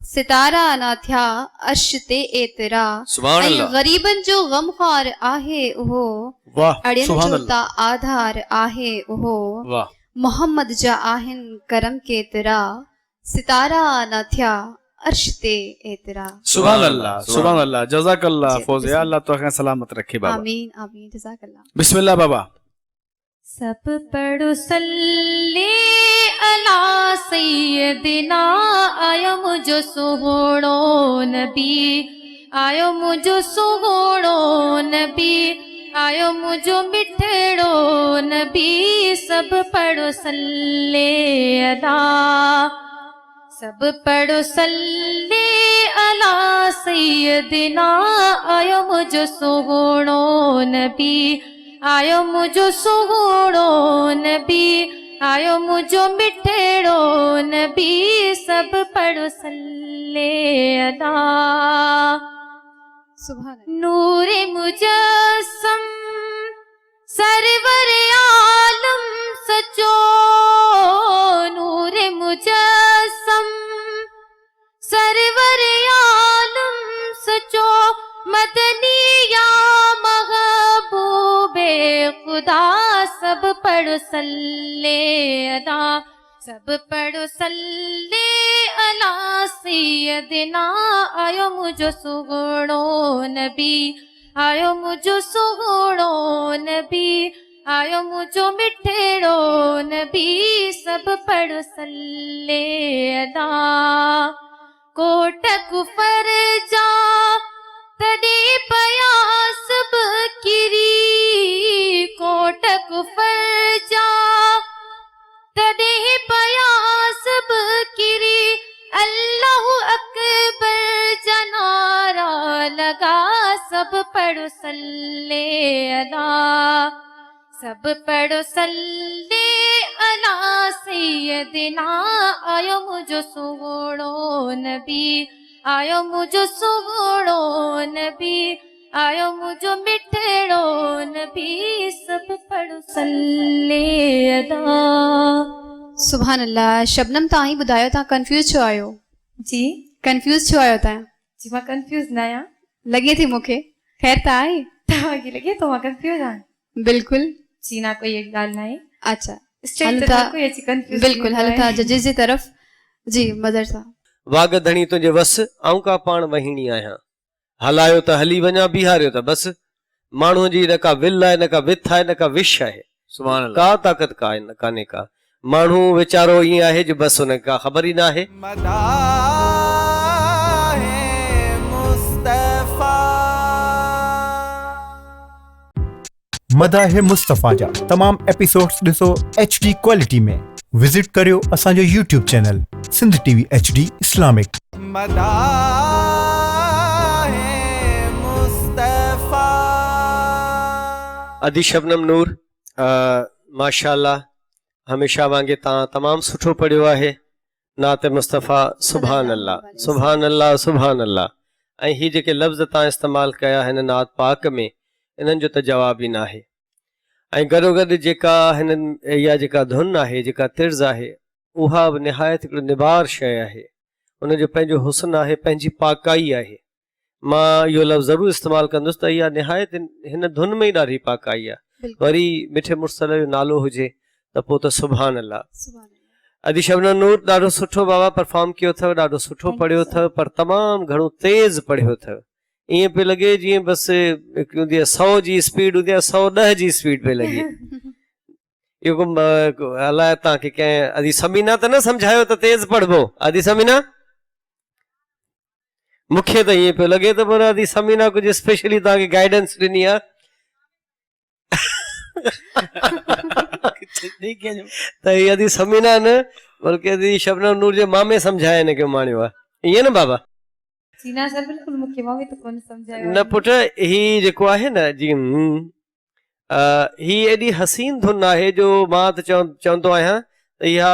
सितारा न थिया अर्श ते एतिरा।
सुभान
ऐं
अल्लाह।
ग़रीबनि जो ग़मख़्वार आहे उहो,
वाह,
अड़ियनि
सुभान
जो
अल्लाह,
त आधार आहे उहो।
वाह,
मोहम्मद जा आहिनि करम केतिरा, सितारा न थिया अर्श ते एतिरा।
सुभान अल्लाह, सुभान अल्लाह, जज़ाकल्लाह
जी,
फौजिया, अल्लाह तोखे सलामत रखे बाबा।
आमीन आमीन, जज़ाकल्लाह।
बिस्मिल्लाह बाबा।
सब पढ़ो सल्ले अला सैयदिना, आयो मुझो सुहोड़ो नबी, आयो मुझो सुहोड़ो नबी, आयो मुझो मिठड़ो नबी। सब पढ़ो सल्ले अला, सब पढ़ो सल्ले अला सैयदिना, आयो मुझो सुहोड़ो नबी, आयो मुझो सुहोड़ो नबी, आयो मुझो मिठड़ो नबी। सब पढ़ो सल्ले अला।
सुभान अल्लाह।
नूरे मुजस्सम सरवर आलम सचो, नूरे मुजस्सम सरवर आलम सचो, मदनी या महबूबे खुदा। सब पढ़ो सल्ले अला, सब पढ़ो सल्ले अला सैयदिना, आयो मुझो सुहोड़ो नबी, आयो मुझो सुहोड़ो नबी, आयो मुझो मिठड़ो नबी। सब पढ़ो सल्ले अला। कोट कुफर जा तॾहिं पया सब किरी, कोट कुफर जा तॾहिं पया सब किरी। अल्लाहु अकबर जा नारा लगा, सब पढ़ो सल्ले अला, सब पढ़ो सल्ले अला सैयदिना, आयो मुझो सुहोड़ो नबी, आयो मुझो सुहोड़ो नबी, आयो मुझो मिठड़ो नबी। सब पढ़ो सल्ले अला।
सुभान अल्लाह। शबनम, तव्हां ई ॿुधायो, तव्हां कंफ्यूज छो आहियो?
जी
कंफ्यूज छो आहियो तव्हां?
जी मां कंफ्यूज न आहियां।
लॻे थी मूंखे, ख़ैर त आहे?
तव्हांखे लॻे थो मां कंफ्यूज आहियां?
बिल्कुलु।
जी ना, कोई अहिड़ी ॻाल्हि न आहे।
अच्छा,
स्टेज
हल
ते
था,
हर कोई अची कंफ्यूज
बिल्कुलु हल था जजिस जी तरफ़। जी मदर साहब।
वाग धणी तुंहिंजे वस, आऊं का पाण वहिणी आहियां। हलायो त हली वञा, बीहारियो त बस। माण्हूअ जी न का विल आहे, न का विथ आहे, न का विश आहे,
सुभान अल्लाह।
का ताक़त कान्हे का। माण्हू वीचारो ईअं आहे जो बसि हुन का ख़बर ई न आहे।
मदाह मुस्तफ़ा जा तमाम एपिसोड्स ॾिसो HD क्वालिटी में। विज़िट करियो असांजो YouTube channel Sindh TV HD इस्लामिक।
अदी शबनम नूर, माशाअल्लाह, हमेशा वांगे तव्हां तमामु सुठो पढ़ियो आहे नात मुस्तफ़ा। सुभान अल्लाह, सुभान अल्लाह, सुभान अल्लाह। ऐं ही जेके लफ़्ज़ तव्हां इस्तेमालु कया हिन नात पाक में, इन्हनि जो त जवाब ई न आहे। ऐं गॾोगॾु जेका हिननि इहा जेका धुन आहे, जेका तिर्ज़ आहे, उहा बि निहायत हिकिड़ो निबार शइ आहे। उनजो पंहिंजो हुस्न आहे, पंहिंजी पाकाई आहे। मां इहो लफ़्ज़ ज़रूरु इस्तेमालु कंदुसि त इहा निहायत हिन धुन में ई ॾाढी पाक आई आहे। वरी मिठे मुर्सल जो नालो हुजे त पोइ त सुभान अल्लाह। अॼु शबनम नूर ॾाढो सुठो बाबा परफॉर्म कयो अथव, ॾाढो सुठो पढ़ियो अथव, पर तमामु घणो तेज़ पढ़ियो अथव। ईअं पियो लॻे जीअं बसि हिकु हूंदी आहे 100 जी स्पीड हूंदी आहे, 110 जी स्पीड पियो लॻे। इहो अलाए तव्हांखे कंहिं अदी समीना त न सम्झायो त तेज़ पढ़बो? अदी समीना मूंखे त ईअं पियो लॻे त पर अदी समीना कुझु स्पेशली तव्हांखे गाइडेंस ॾिनी आहे। त हीअ अदी समीना न बल्कि अदी शबनम नूर जे मामे सम्झाए हिनखे माणियो आहे, ईअं न बाबा? न पुट ही जेको आहे न जीअं ही एॾी हसीन धुन आहे जो मां त चवंदो आहियां त इहा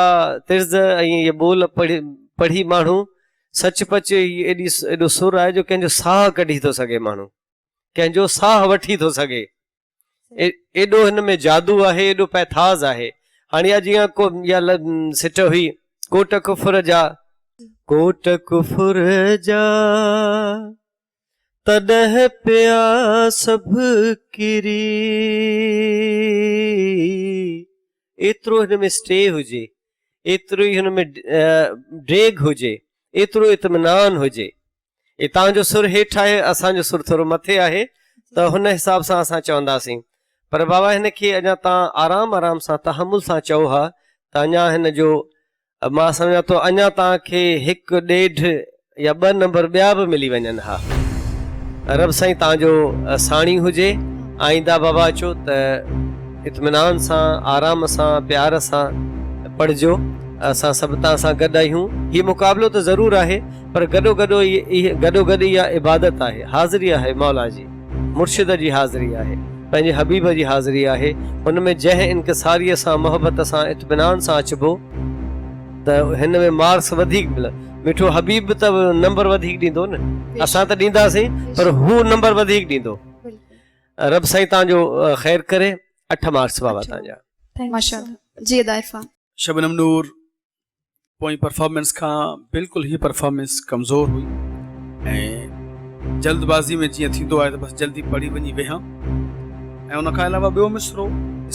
तिर्ज़ ऐं इहे ॿोल पढ़ी माण्हू सचपच एॾो सुर आहे जो कंहिंजो साह कढी थो सघे, माण्हू कंहिंजो साह वठी थो सघे। एॾो हिन में जादू आहे, एॾो पैथाज़ आहे। हाणे इहा जीअं को इहा सिट हुई कोट कुफर जा, कोट कुफर जा तॾहिं पिया सभु किरी, एतिरो हिन में स्टे हुजे, एतिरो ई हिन में ड्रेग हुजे, एतिरो इत्मिनान हुजे। ये तव्हांजो सुर हेठि आहे, असांजो सुर थोरो मथे आहे, त हुन हिसाब सां असां चवंदासीं। पर बाबा हिन खे अञा तव्हां आराम आराम सां तहमुल सां चओ हा त अञा हिन जो मां सम्झां थो अञा तव्हांखे 1, 1.5 या 2 नंबर ॿिया बि मिली वञनि हा। रब साईं तव्हांजो साणी हुजे। आईंदा बाबा अचो त इत्मिनान सां, आराम सां, प्यार सां पढ़जो। असां सभु तव्हां सां गॾु आहियूं। हीउ मुक़ाबिलो त ज़रूरु आहे, पर गॾो गॾु इहा इबादत आहे, हाज़िरी आहे मौला जी, मुर्शिद जी हाज़िरी आहे, पंहिंजे हबीब जी हाज़िरी आहे। हुन में जंहिं इनकिसारीअ सां, मोहबत सां, इत्मिनान सां अचिबो त हिन में मार्क्स वधीक मिलनि। मिठो हबीब त नंबर वधीक ॾींदो न, असां त ॾींदासीं पर हू नंबर वधीक ॾींदो। रब साईं तव्हांजो ख़ैर करे। 8 मार्क्स बाबा तव्हांजा।
माशाअल्लाह जी। अदा इरफान
शबनम नूर पोइ परफॉर्मेंस खां बिल्कुलु ही परफॉर्मेंस कमज़ोर हुई ऐं जल्दबाज़ी में जीअं थींदो आहे त बसि जल्दी पढ़ी वञी वेहां। ऐं उन खां अलावा ॿियो मिसरो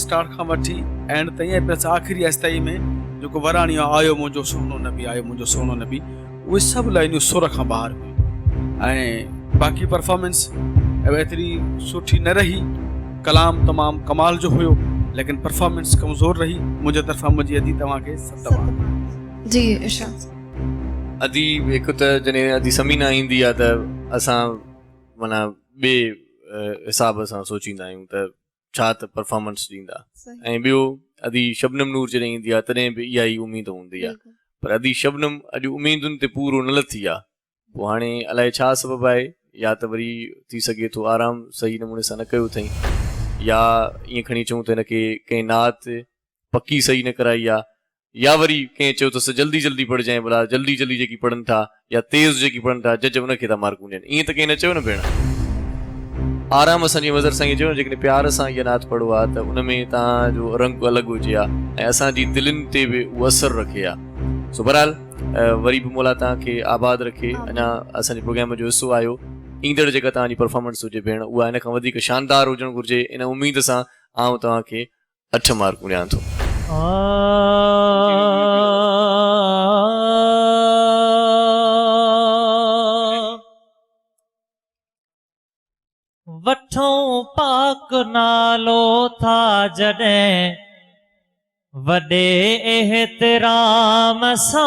स्टार्ट खां वठी एंड ताईं प्लस आख़िरी आहिस्ताई में जेको वराणियो आयो मुंहिंजो सोनो नबी, आयो मुंहिंजो सोनो नबी, उहे सभु लाइनियूं सुर खां ॿाहिरि हुयूं। ऐं बाक़ी परफॉर्मेंस एतिरी सुठी न रही, कलाम तमामु कमाल जो हुयो, लेकिन परफॉर्मेंस कमज़ोर रही। मुंहिंजे तरफ़ां मुंहिंजी अदी तव्हांखे 7 मार्क
जी। इरशाद
अदी हिकु त जॾहिं अदी समीना ईंदी आहे त असां माना ॿिए हिसाब सां सोचींदा आहियूं त छा त परफॉर्मेंस ॾींदा। ऐं ॿियो अदी शबनम नूर जॾहिं ईंदी आहे तॾहिं बि इहा ई उमेद हूंदी आहे, पर अदी शबनम अॼु उमेदुनि ते पूरो न लथी आहे। पोइ हाणे अलाए छा सबबु आहे, या त वरी थी सघे थो आराम सही नमूने सां न कयो अथई, या ईअं खणी चऊं त हिनखे कंहिं नात पकी सही न कराई आहे, या वरी कंहिं चयो त जल्दी जल्दी पढ़जांइ, भला जल्दी जल्दी जेकी पढ़नि था या तेज़ जेकी पढ़नि था जज उनखे था मार्कूं ॾियनि। ईअं त कंहिं न चयो न भेण। आराम सां जीअं वज़र सां ईअं चयो न, जेकॾहिं प्यार सां इहा नात पढ़ो आहे त उन में तव्हांजो रंग अलॻि हुजे हा ऐं असांजी दिलनि ते बि उहो असरु रखे हा। सो बहरहाल वरी बि मौला तव्हांखे आबाद रखे। अञा असांजे प्रोग्राम जो हिसो आहियो। ईंदड़ जेका तव्हांजी परफॉर्मेंस हुजे भेण, उहा हिन खां वधीक शानदार हुजणु घुरिजे। इन उमेद सां आउं तव्हांखे 8 मार्कूं ॾियां थो।
वठूं पाक नालो था जॾहिं वॾे एहतराम सां,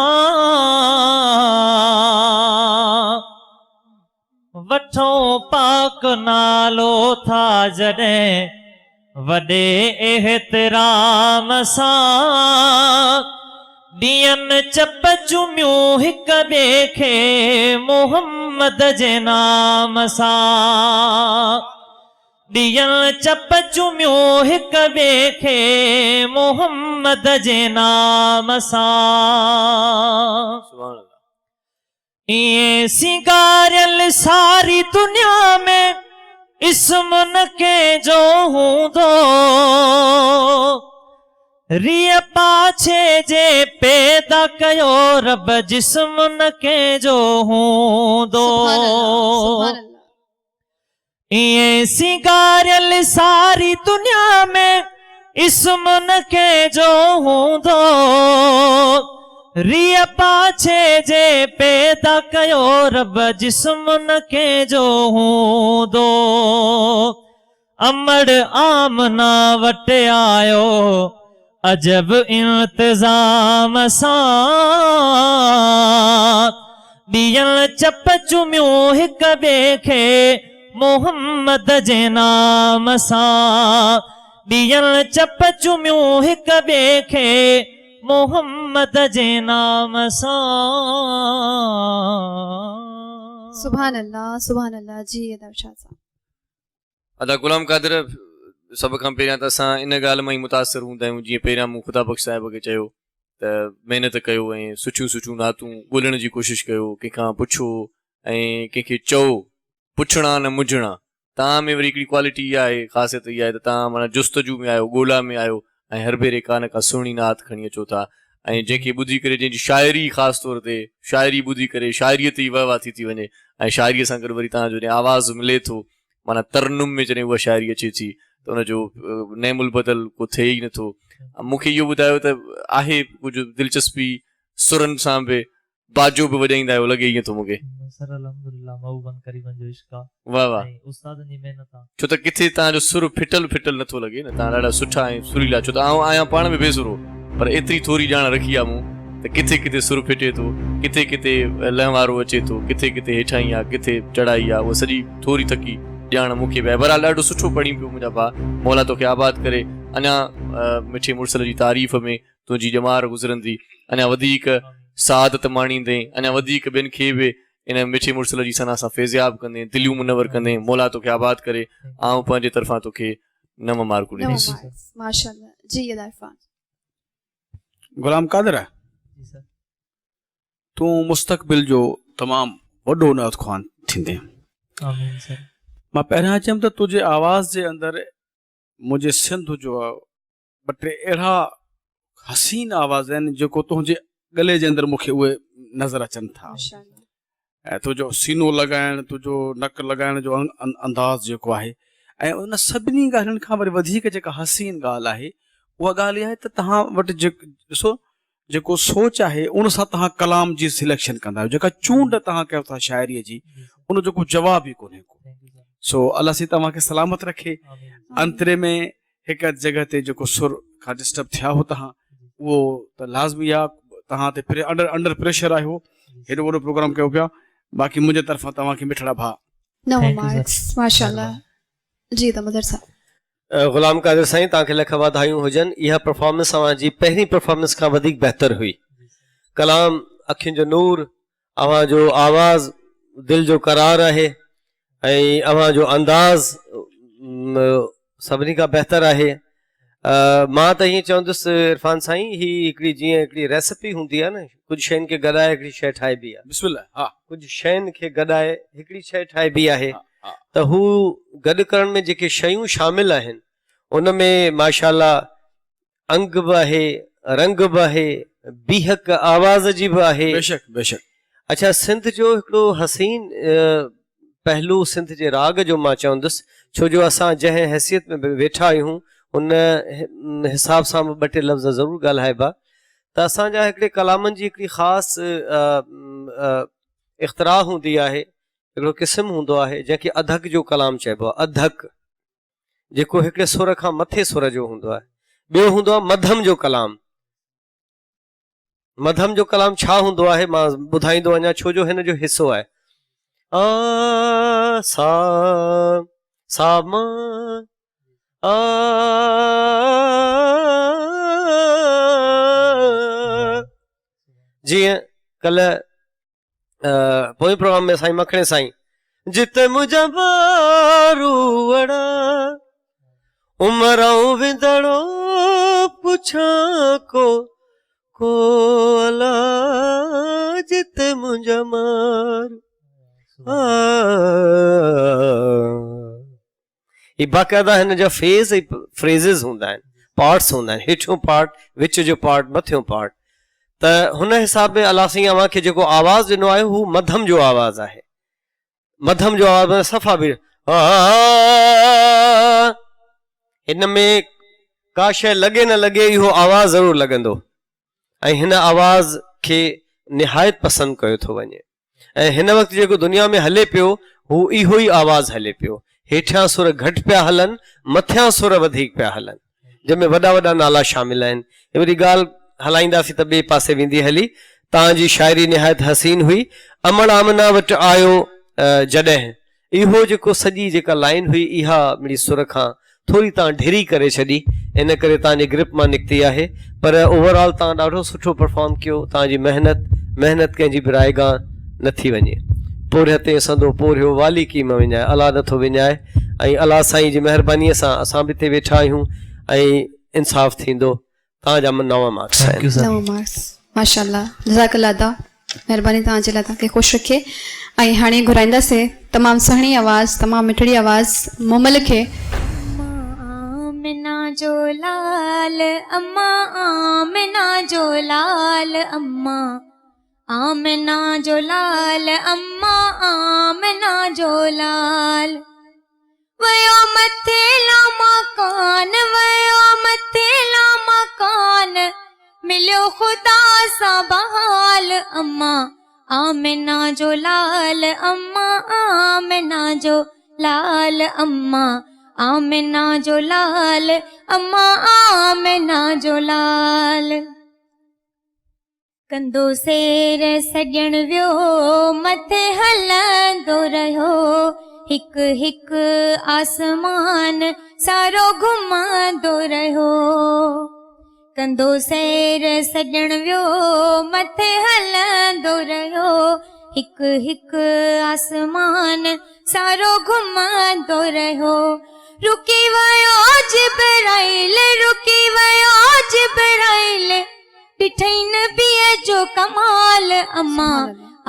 वठूं पाक नालो था जॾहिं वॾे एहतराम सां, ॾियनि चप चुमियूं हिक ॿिए खे मोहम्मद जे नाम सां, ॾियनि चप चुमियूं हिक ॿिए खे मोहम्मद जे नाम सां। ईअं सिंगारियल सारी दुनिया में इस्म न कंहिंजो हूंदो, रिय पाछे जे पैदा कयो रब जिस्म न कंहिंजो हूंदो। ये सिंगारियल सारी दुनिया में इस्म न के जो हूंदो रिया पाछे जे पैदा कयो रब जिस्म न के जो हूंदो अमड़ आमना वटे आयो अजब इंतजाम सां ॾियण चप चुमियूं हिक ॿिए खे मोहम्मद जे नाम सां ॾियण चप चुमियूं हिक ॿिए खे मोहम्मद जे नाम सां
सुभान अल्लाह जी दर्शा साहब
अदा गुलाम कादिर सभ खां पहिरियां त असां इन ॻाल्हि मां ई मुतासिर हूंदा आहियूं जीअं पहिरियां मूं ख़ुदा बख़्श साहिब खे चयो त महिनत कयो ऐं सुठियूं नातूं ॻोल्हण जी कोशिशि कयो कंहिंखां पुछो ऐं कंहिंखे चओ पुछणा न मुझणा तव्हां में वरी हिकिड़ी क्वालिटी इहा आहे ख़ासियत इहा आहे त तव्हां माना जुस्तजू में आहियो ॻोल्हा में आहियो ऐं हर भेरे का न का सुहिणी नात खणी अचो था ऐं जंहिंखे ॿुधी करे जंहिंजी शाइरी ख़ासि तौर ते शाइरी ॿुधी करे शाइरीअ ते ई वाह वाह थी वञे ऐं शाइरीअ सां गॾु वरी तव्हांजो जॾहिं आवाज़ु मिले थो माना तरनुम में जॾहिं उहा शाइरी अचे थी त हुनजो नेमुल बदल को थिए ई नथो मूंखे इहो ॿुधायो त आहे कुझु दिलचस्पी सुरनि सां बि बाजो बि वॼाईंदा आहियो लॻे ईअं थो मूंखे वाह वाह छो त किथे तव्हांजो सुर फिटल नथो लॻे न तव्हां ॾाढा सुठा ऐं सुरीला छो त आउं आहियां पाण में बेसुरो पर एतिरी थोरी ॼाण रखी आहे मूं त किथे किथे सुर फिटे थो किथे किथे लहवारो अचे थो किथे किथे हेठाई आहे किथे चढ़ाई आहे उहा सॼी थोरी थकी ॼाण मूंखे बि आहे बहरहाल ॾाढो सुठो पढ़ी पियो मुंहिंजा भाउ मौला तोखे आबाद करे अञा मिठे मुड़सल जी तारीफ़ में तुंहिंजी ॼमार गुज़रंदी अञा वधीक सआदत माणींदे अञा वधीक ॿियनि खे बि इन मिठे मुड़सल जी सना सां फैज़याब कंदे दिलियूं मुनवर कंदे मौला तोखे आबाद करे आउं पंहिंजे तरफ़ां तोखे 9 मार्कूं ॾींदुसि
माशाअल्लाह जी इरफान
गुलाम कादिर तूं मुस्तक़बिल जो तमामु वॾो नात ख़्वान थींदे मां पहिरियां चयुमि त तुंहिंजे आवाज़ जे अंदरि मुंहिंजे सिंध जो 2-3 अहिड़ा हसीन आवाज़ आहिनि जेको तुंहिंजे गले जे अंदरि मूंखे उहे नज़र अचनि था ऐं तुंहिंजो सीनो लॻाइण तुंहिंजो नक लॻाइण जो अंदाज़ जेको आहे ऐं उन सभिनी ॻाल्हियुनि खां वरी वधीक जेका हसीन ॻाल्हि आहे उहा ॻाल्हि इहा आहे त तव्हां वटि ॾिसो जेको सोच आहे उन सां तव्हां कलाम जी सिलेक्शन कंदा आहियो जेका चूंड तव्हां कयो था शाइरीअ जी उन जो को जवाब ई कोन्हे को सो अलाह सी तव्हांखे सलामत रखे अंतरे में हिकु जॻह ते जेको सुर खां डिस्टर्ब थिया हो तव्हां उहो त लाज़मी आहे तव्हां ते अंडर प्रेशर आहियो हेॾो वॾो प्रोग्राम कयो पिया बाक़ी मुंहिंजे तरफ़ां तव्हांखे मिठड़ा भाउ
9 मार्क्स माशाअल्लाह जी तमदर साहब
गुलाम कादिर साईं तव्हांखे लख वाधायूं हुजनि इहा परफॉर्मेंस अव्हांजी पहिरीं परफॉर्मेंस खां वधीक बहितर हुई कलाम अखियुनि जो नूर अव्हांजो आवाज़ दिलि जो करार आहे ऐं अव्हांजो अंदाज़ सभिनी खां बहितर आहे मां त हीअं चवंदुसि इरफान साईं ही हिकिड़ी रेसिपी हूंदी आहे न कुझु शयुनि खे गॾाए हिकिड़ी शइ ठाहिबी आहे बिस्मिल्लाह हा कुझु शयुनि खे गॾाए हिकिड़ी शइ ठाहिबी आहे त हू गॾु करण में जेके शयूं शामिल आहिनि उन में माशाअल्लाह अंग बि आहे रंग बि आहे बीहक आवाज़ जी बि आहे बेशक अच्छा सिंध जो हिकिड़ो हसीन पहलू सिंध जे राग जो मां चवंदुसि छो जो असां जंहिं हैसियत में वेठा आहियूं उन हिसाब सां 2-3 लफ़्ज़ ज़रूरु ॻाल्हाइबा त असांजा हिकिड़े कलामनि जी हिकिड़ी ख़ासि इख़्तिरा हूंदी आहे हिकिड़ो क़िस्म हूंदो आहे जंहिंखे अधक जो कलाम चइबो आहे अधक जेको हिकिड़े सुर खां मथे सुर जो हूंदो आहे ॿियो हूंदो आहे मध्यम जो कलाम छा हूंदो आहे मां ॿुधाईंदो वञा छो जो हिन जो हिसो आहे जीअं कल्ह पोइ प्रोग्राम में साईं मखणे साईं जिते मुंहिंजा बारू वड़ा उमराऊं विंदड़ो पुछां को अला जिते मुंहिंजा मार ही बाक़ायदा हिन जा फेज़ ऐं फ्रेज़िस हूंदा आहिनि पार्ट्स हूंदा आहिनि हेठियों पार्ट विच जो पार्ट मथियों पार्ट त हुन हिसाब में अलाह साईं अव्हांखे जेको आवाज़ ॾिनो आहे हू मध्यम जो आवाज़ आहे मध्यम जो आवाज़ में सफ़ा बि हिन में का शइ लॻे न लॻे इहो आवाज़ ज़रूरु लॻंदो ऐं हिन आवाज़ खे निहायत पसंदि कयो थो वञे ऐं हिन वक़्तु जेको दुनिया में हले पियो हू इहो ई आवाज़ हले पियो हेठियां सुर घटि पिया हलनि मथियां सुर वधीक पिया हलनि जंहिंमें वॾा वॾा नाला शामिल आहिनि हे वरी ॻाल्हि हलाईंदासीं त ॿिए पासे वेंदी हली तव्हांजी शाइरी निहायत हसीन हुई अमड़ आमना वटि आयो जॾहिं इहो जेको सॼी जेका लाइन हुई इहा मिड़ी सुर खां थोरी तव्हां ढिरी करे छॾी इन करे तव्हांजी ग्रिप मां निकिती आहे पर ओवरऑल तव्हां ॾाढो सुठो परफॉर्म कयो तव्हांजी महिनत कंहिंजी बि रायगाह न थी वञे पोरिया ते संदो पोरियो वाली कीम विञाए अला नथो विञाए ऐं अला साईं जी महिरबानीअ सां असां बि हिते वेठा आहियूं ऐं इंसाफ़ थींदो तव्हांजा 9 मार्क्स आहिनि
9 मार्क्स माशाअल्लाह जज़ाकल्लाह अदा महिरबानी तव्हांजे लाइ तव्हांखे ख़ुशि रखे ऐं हाणे घुराईंदासीं तमामु सुहिणी आवाज़ तमामु मिठड़ी आवाज़ मुमल खे
आमिना जो लाल अम्मा आमिना जो लाल अम्मा आमिना जो लाल अम्मा आमिना जो लाल वयो मथे ला मकान वयो मथे ला मकान मिलियो खुदा सा बहाल अम्मा आमिना जो लाल अम्मा आमिना जो लाल अम्मा आमिना जो लाल अम्मा आमिना जो लाल कंदो सेर सॼण वियो मथे हलंदो रहियो हिक हिक आसमान सारो घुमंदो रहियो कंदो सैर सॼण वियो मथे हलंदो रहियो हिक हिक आसमान सारो घुमंदो रहियो रुकी वियो जिब्राइल रुकी वियो जिब्राइल ॾिठई नबीअ जो कमाल अम्मा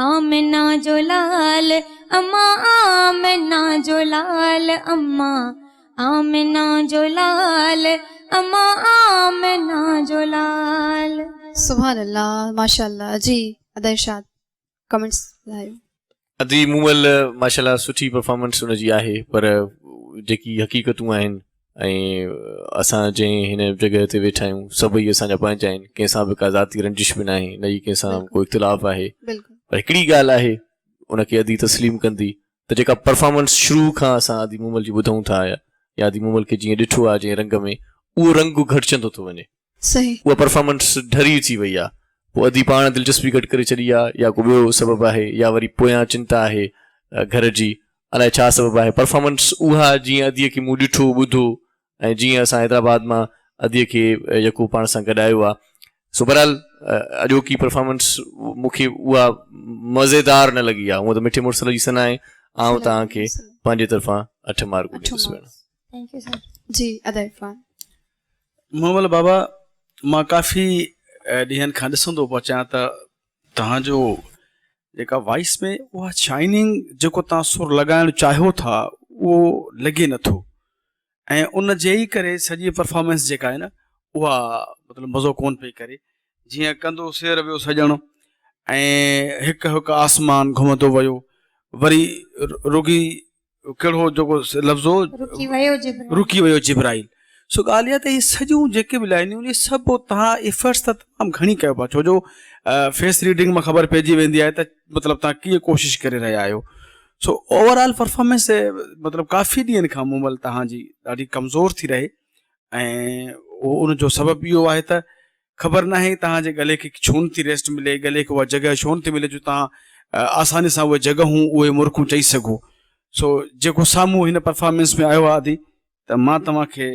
आमिना जो लाल अम्मा आमिना जो लाल अम्मा आमिना जो लाल अम्मा आमिना जो लाल
सुभान अल्लाह माशाअल्लाह जी अदा इरशाद कमेंट्स ॿुधायो
अदी मुमल माशाअल्लाह सुठी परफॉर्मेंस हुनजी आहे पर जेकी हक़ीक़तूं आहिनि ऐं असां जंहिं हिन जॻह ते वेठा आहियूं सभई असांजा पंहिंजा आहिनि कंहिंसां बि का ज़ाती रंजिश बि न आहे न ई कंहिंसां को इख़्तिलाफ़ आहे पर हिकिड़ी ॻाल्हि आहे उनखे अदी तस्लीम कंदी त जेका परफॉर्मेंस शुरू खां असां अदी मुमल जी ॿुधूं था या अदी मुमल खे जीअं ॾिठो आहे जंहिं रंग में उहो रंग घटिजंदो थो वञे
सही
उहा परफॉर्मेंस ढरी थी वई आहे पोइ अदी पाण दिलचस्पी घटि करे छॾी आहे या को ॿियो सबबु आहे या वरी पोयां चिंता आहे घर जी अलाए छा सबबु आहे परफॉर्मेंस उहा जीअं अदीअ खे मूं ॾिठो ॿुधो ऐं जीअं असां हैदराबाद मां अदीअ खे यकू पाण सां गॾायो आहे सो बहरहाल अॼोकी परफॉर्मेंस मूंखे उहा मज़ेदार न लॻी आहे हूअं त मिठे मुड़ुस जी सना आहे ऐं तव्हांखे पंहिंजे तरफ़ां 8 मार्क
थैंक यू सर
जी अदा इरफान
मोहम्मद बाबा मां काफ़ी ॾींहंनि खां ॾिसंदो पियो अचां त तव्हांजो जेका वॉइस में उहा शाइनिंग जेको तव्हां सुर लॻाइणु चाहियो था उहो लॻे नथो ऐं उन जे ई करे सॼी परफॉर्मेंस जेका आहे न उहा मतिलबु मज़ो कोन पई करे जीअं कंदो सेर वियो सॼणो ऐं हिकु हिकु आसमान घुमंदो वियो वरी रुगी कहिड़ो जेको लफ़्ज़ो रुकी वियो जिब्राइल सो ॻाल्हि इहा त इहे सॼियूं जेके बि लाइनियूं इहे सभु तव्हां एफर्ट्स त तमामु घणी कयो पिया छो जो फेस रीडिंग मां ख़बर पइजी वेंदी आहे त मतिलबु तव्हां कीअं कोशिशि करे रहिया आहियो सो ओवरऑल परफॉर्मेंस मतिलबु काफ़ी ॾींहंनि खां मुमल तव्हांजी ॾाढी कमज़ोर थी रहे ऐं उनजो सबबु इहो आहे त ख़बर न आहे तव्हांजे गले खे छो थी रेस्ट मिले गले खे उहा जॻह छो थी मिले जो तव्हां आसानी सां उहे जॻहूं उहे मुर्खूं चई सघो सो जेको साम्हूं हिन परफॉर्मेंस में आयो आहे आदि त मां तव्हांखे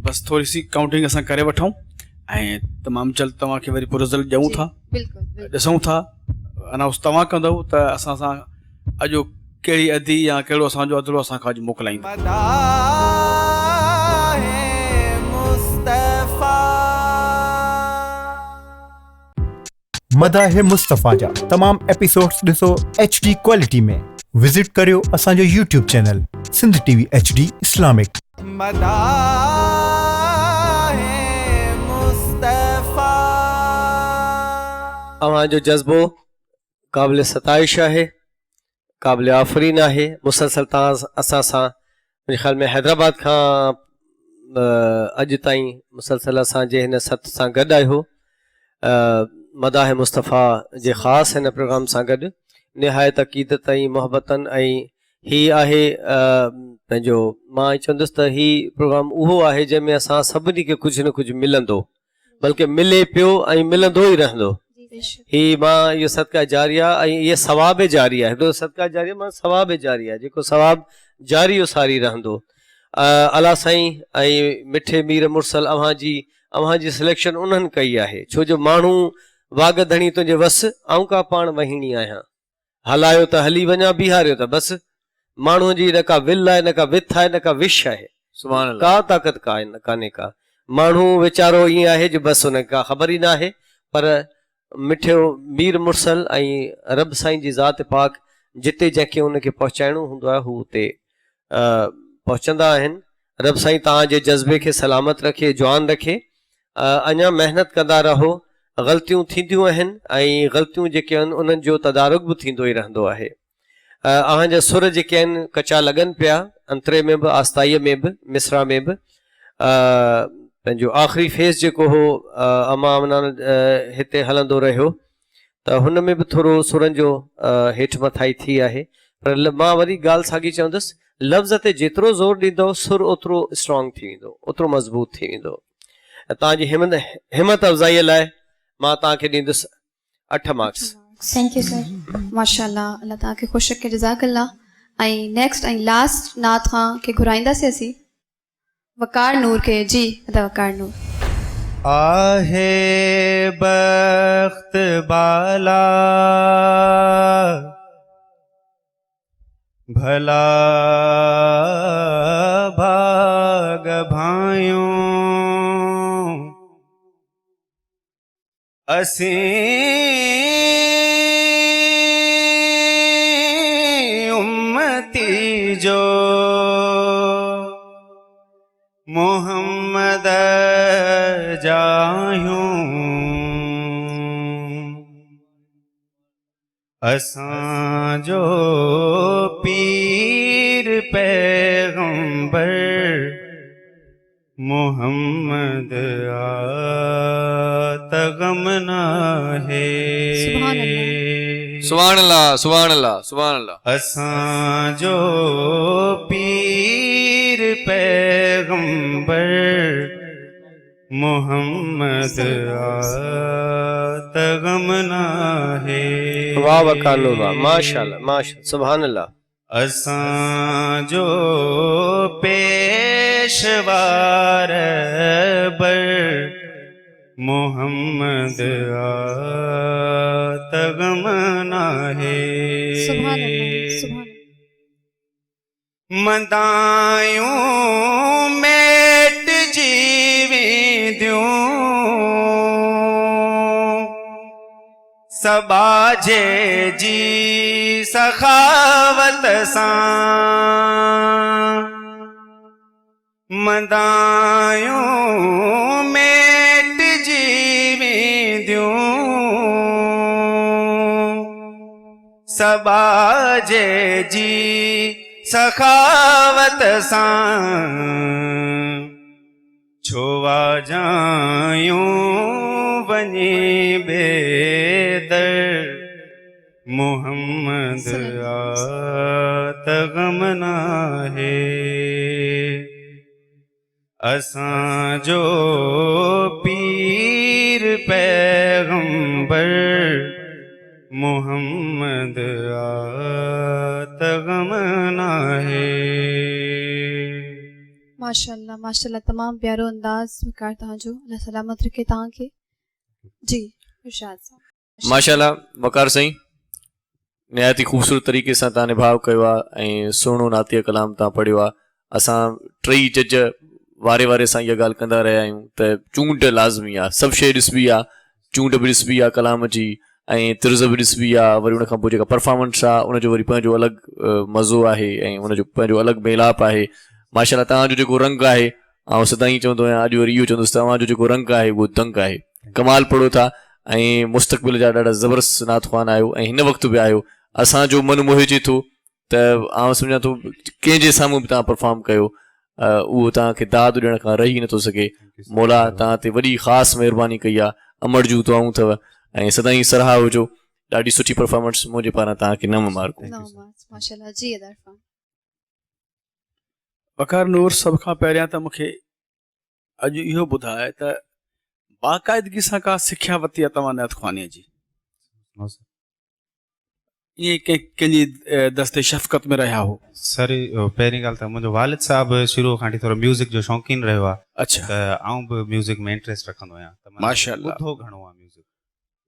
बसि थोरी सी काउंटिंग असां करे वठूं ऐं तमामु जल्द तव्हांखे वरी पोइ रिज़ल्ट ॾियूं था ॾिसूं था अनाउंस तव्हां कंदव त असां सां अॼु कहिड़ी अदी या कहिड़ो असांजो अदिलो असांखां अॼु मोकिलाईंदो
मदाह मुस्तफ़ा जा तमाम एपिसोड्स ॾिसो HD क्वालिटी में विज़िट करियो असांजो YouTube channel Sindh TV HD इस्लामिक
अवां जो जज़्बो क़ाबिल सताइश आहे, क़ाबिल आफ़रीन आहे। मुसलसल तव्हां असां सां मुंहिंजे ख़्याल में हैदराबाद खां अॼु ताईं मुसलसल असांजे हिन सथ सां गॾु आहियो। मदाह मुस्तफ़ा जे ख़ासि हिन प्रोग्राम सां गॾु निहायत अक़ीदत ऐं मुहबतनि ऐं ही आहे पंहिंजो, मां चवंदुसि त ही प्रोग्राम उहो आहे जंहिंमें असां सभिनी खे कुझु न कुझु मिलंदो, बल्कि मिले पियो ऐं मिलंदो ई रहंदो। ही मां इहो सदका जारिया ऐं इहे सवाब जारी आहे। हिकिड़ो सदका जारिया मां सवाब जारी आहे, जेको सवाब जारी सारी रहंदो। अला साईं ऐं मिठे मीर मुर्सल अव्हांजी सिलेक्शन उन्हनि कई आहे, छो जो माण्हू वाग धणी तुंहिंजे वस ऐं का पाण वहीणी आहियां, हलायो त हली वञा, बीहारियो त बसि। माण्हूअ जी न का विल आहे, न का विथ आहे, न का विश आहे, का ताक़त कान्हे का। माण्हू वीचारो ईअं आहे जो बसि हुनखे का ख़बर ई न आहे, पर मिठो मीर मुर्सल ऐं रब साईं जी ज़ात पाक जिते जंहिंखे हुनखे पहुचाइणो हूंदो आहे हू हुते पहुचंदा आहिनि। रब साईं तव्हांजे जज़्बे खे सलामत रखे, जवान रखे। अञा महिनत कंदा रहो, ग़लतियूं थींदियूं आहिनि ऐं ग़लतियूं जेके आहिनि उन्हनि जो तदारुक बि थींदो ई रहंदो आहे। अव्हांजा सुर जेके आहिनि कचा लॻनि पिया, अंतरे में बि, आस्ताईअ में बि, मिसरा में बि। पंहिंजो आख़िरी फेज़ जेको हो अमामना हिते हलंदो रहियो, त हुन में बि थोरो सुरनि जो हेठि मथाई थी आहे। पर मां वरी ॻाल्हि साॻी चवंदुसि, लफ़्ज़ ते जेतिरो ज़ोर ॾींदो सुर ओतिरो स्ट्रॉन्ग थी वेंदो, ओतिरो मज़बूत थी वेंदो। तव्हांजी हिमत अफ़ज़ाईअ लाइ मां तव्हांखे ॾींदुसि 8 मार्क्स।
Thank U sir.
माशाल्लाह, अल्लाह तव्हांखे ख़ुशि रखे, जज़ाकल्लाह। ऐं नेक्स्ट ऐं लास्ट नात खां के घुराईंदासीं असीं वकार नूर के। जी अदा वकार नूर।
आहे बख्त बाला भला भाग भाइयों, असीं उम्मती जो मोहम्मद जायूं, असां जो पीर पैगंबर मोहम्मद आतगम नाहे।
सुभान अल्लाह, सुभान अल्लाह, सुभान अल्लाह।
असां जो पीर पैगंबर मोहम्मद आतगम नाहे।
वाह वकार नूर, वाह, माशाअल्लाह माशाअल्लाह, सुभान अल्लाह।
असां जो पेशवार बर मोहम्मद आतगम नाहे। मदायूं मेट जीवी दियूं सबाजे जी सखावत सां, मदायूं मेट जीवी दियूं सबाजे जी सखावत सां, छोवा जायूं वञी बेदर मोहम्मद आतगम नाहे। असां जो पीर पैगंबर मोहम्मद आतगम नाहे।
माशाल्लाह माशाल्लाह, तमाम प्यारो अंदाज वकार तव्हांजो, अल्लाह सलामत रखे तव्हांखे। जी इरशाद साहब।
माशाल्लाह वकार साईं, निहायत ई ख़ूबसूरत तरीक़े सां तव्हां निभाव कयो आहे ऐं सुहिणो नातिय कलाम तव्हां पढ़ियो आहे। असां टई जज वारे वारे सां इहा ॻाल्हि कंदा रहिया आहियूं त चूंड लाज़मी आहे, सभु शइ ॾिसबी आहे, चूंड बि ॾिसबी आहे कलाम जी ऐं तिर्ज़ बि ॾिसबी आहे। वरी उनखां पोइ जेका परफॉर्मेंस आहे उनजो वरी पंहिंजो अलॻि मज़ो आहे ऐं उनजो पंहिंजो अलॻि मेलाप आहे। माशाल्लाह तव्हांजो जेको रंग आहे, ऐं सदाईं चवंदो आहियां, अॼु वरी इहो चवंदुसि, तव्हांजो जेको रंग आहे उहो दंग आहे। कमाल पढ़ो था ऐं मुस्तक़बिल जा ॾाढा ज़बरदस्त नात ख़्वान आहियो ऐं हिन वक़्तु बि आहियो। असांजो मन मोहिजे थो त आउं सम्झां थो कंहिंजे साम्हूं बि तव्हां परफॉर्म कयो उहो तव्हांखे दाद ॾियण खां रही नथो सघे। मौला तव्हां ते वॾी ख़ासि महिरबानी कई आहे, अमर जूं दुआऊं अथव ऐं सदाईं सराहा हुजो। ॾाढी सुठी परफॉर्मेंस मुंहिंजे पारां तव्हांखे 9 मार्कूं।
माशाल्लाह जी अदरफा।
वकार नूर, सभ खां पहिरियां त मूंखे अॼु इहो ॿुधाए त बाक़ाइदगी सां का सिख्या वरिती आहे तव्हां नात ख़्वानीअ जी? ईअं कंहिंजी दस्ते शफ़क़त में रहिया हो?
सर पहिरीं ॻाल्हि त मुंहिंजो वालिद साहिबु शुरू खां वठी थोरो म्यूज़िक जो शौक़ीन रहियो आहे।
अच्छा।
त आउं बि म्यूज़िक में इंट्रस्ट रखंदो आहियां।
माशाअल्लाह।
ॿुधो घणो आहे म्यूज़िक।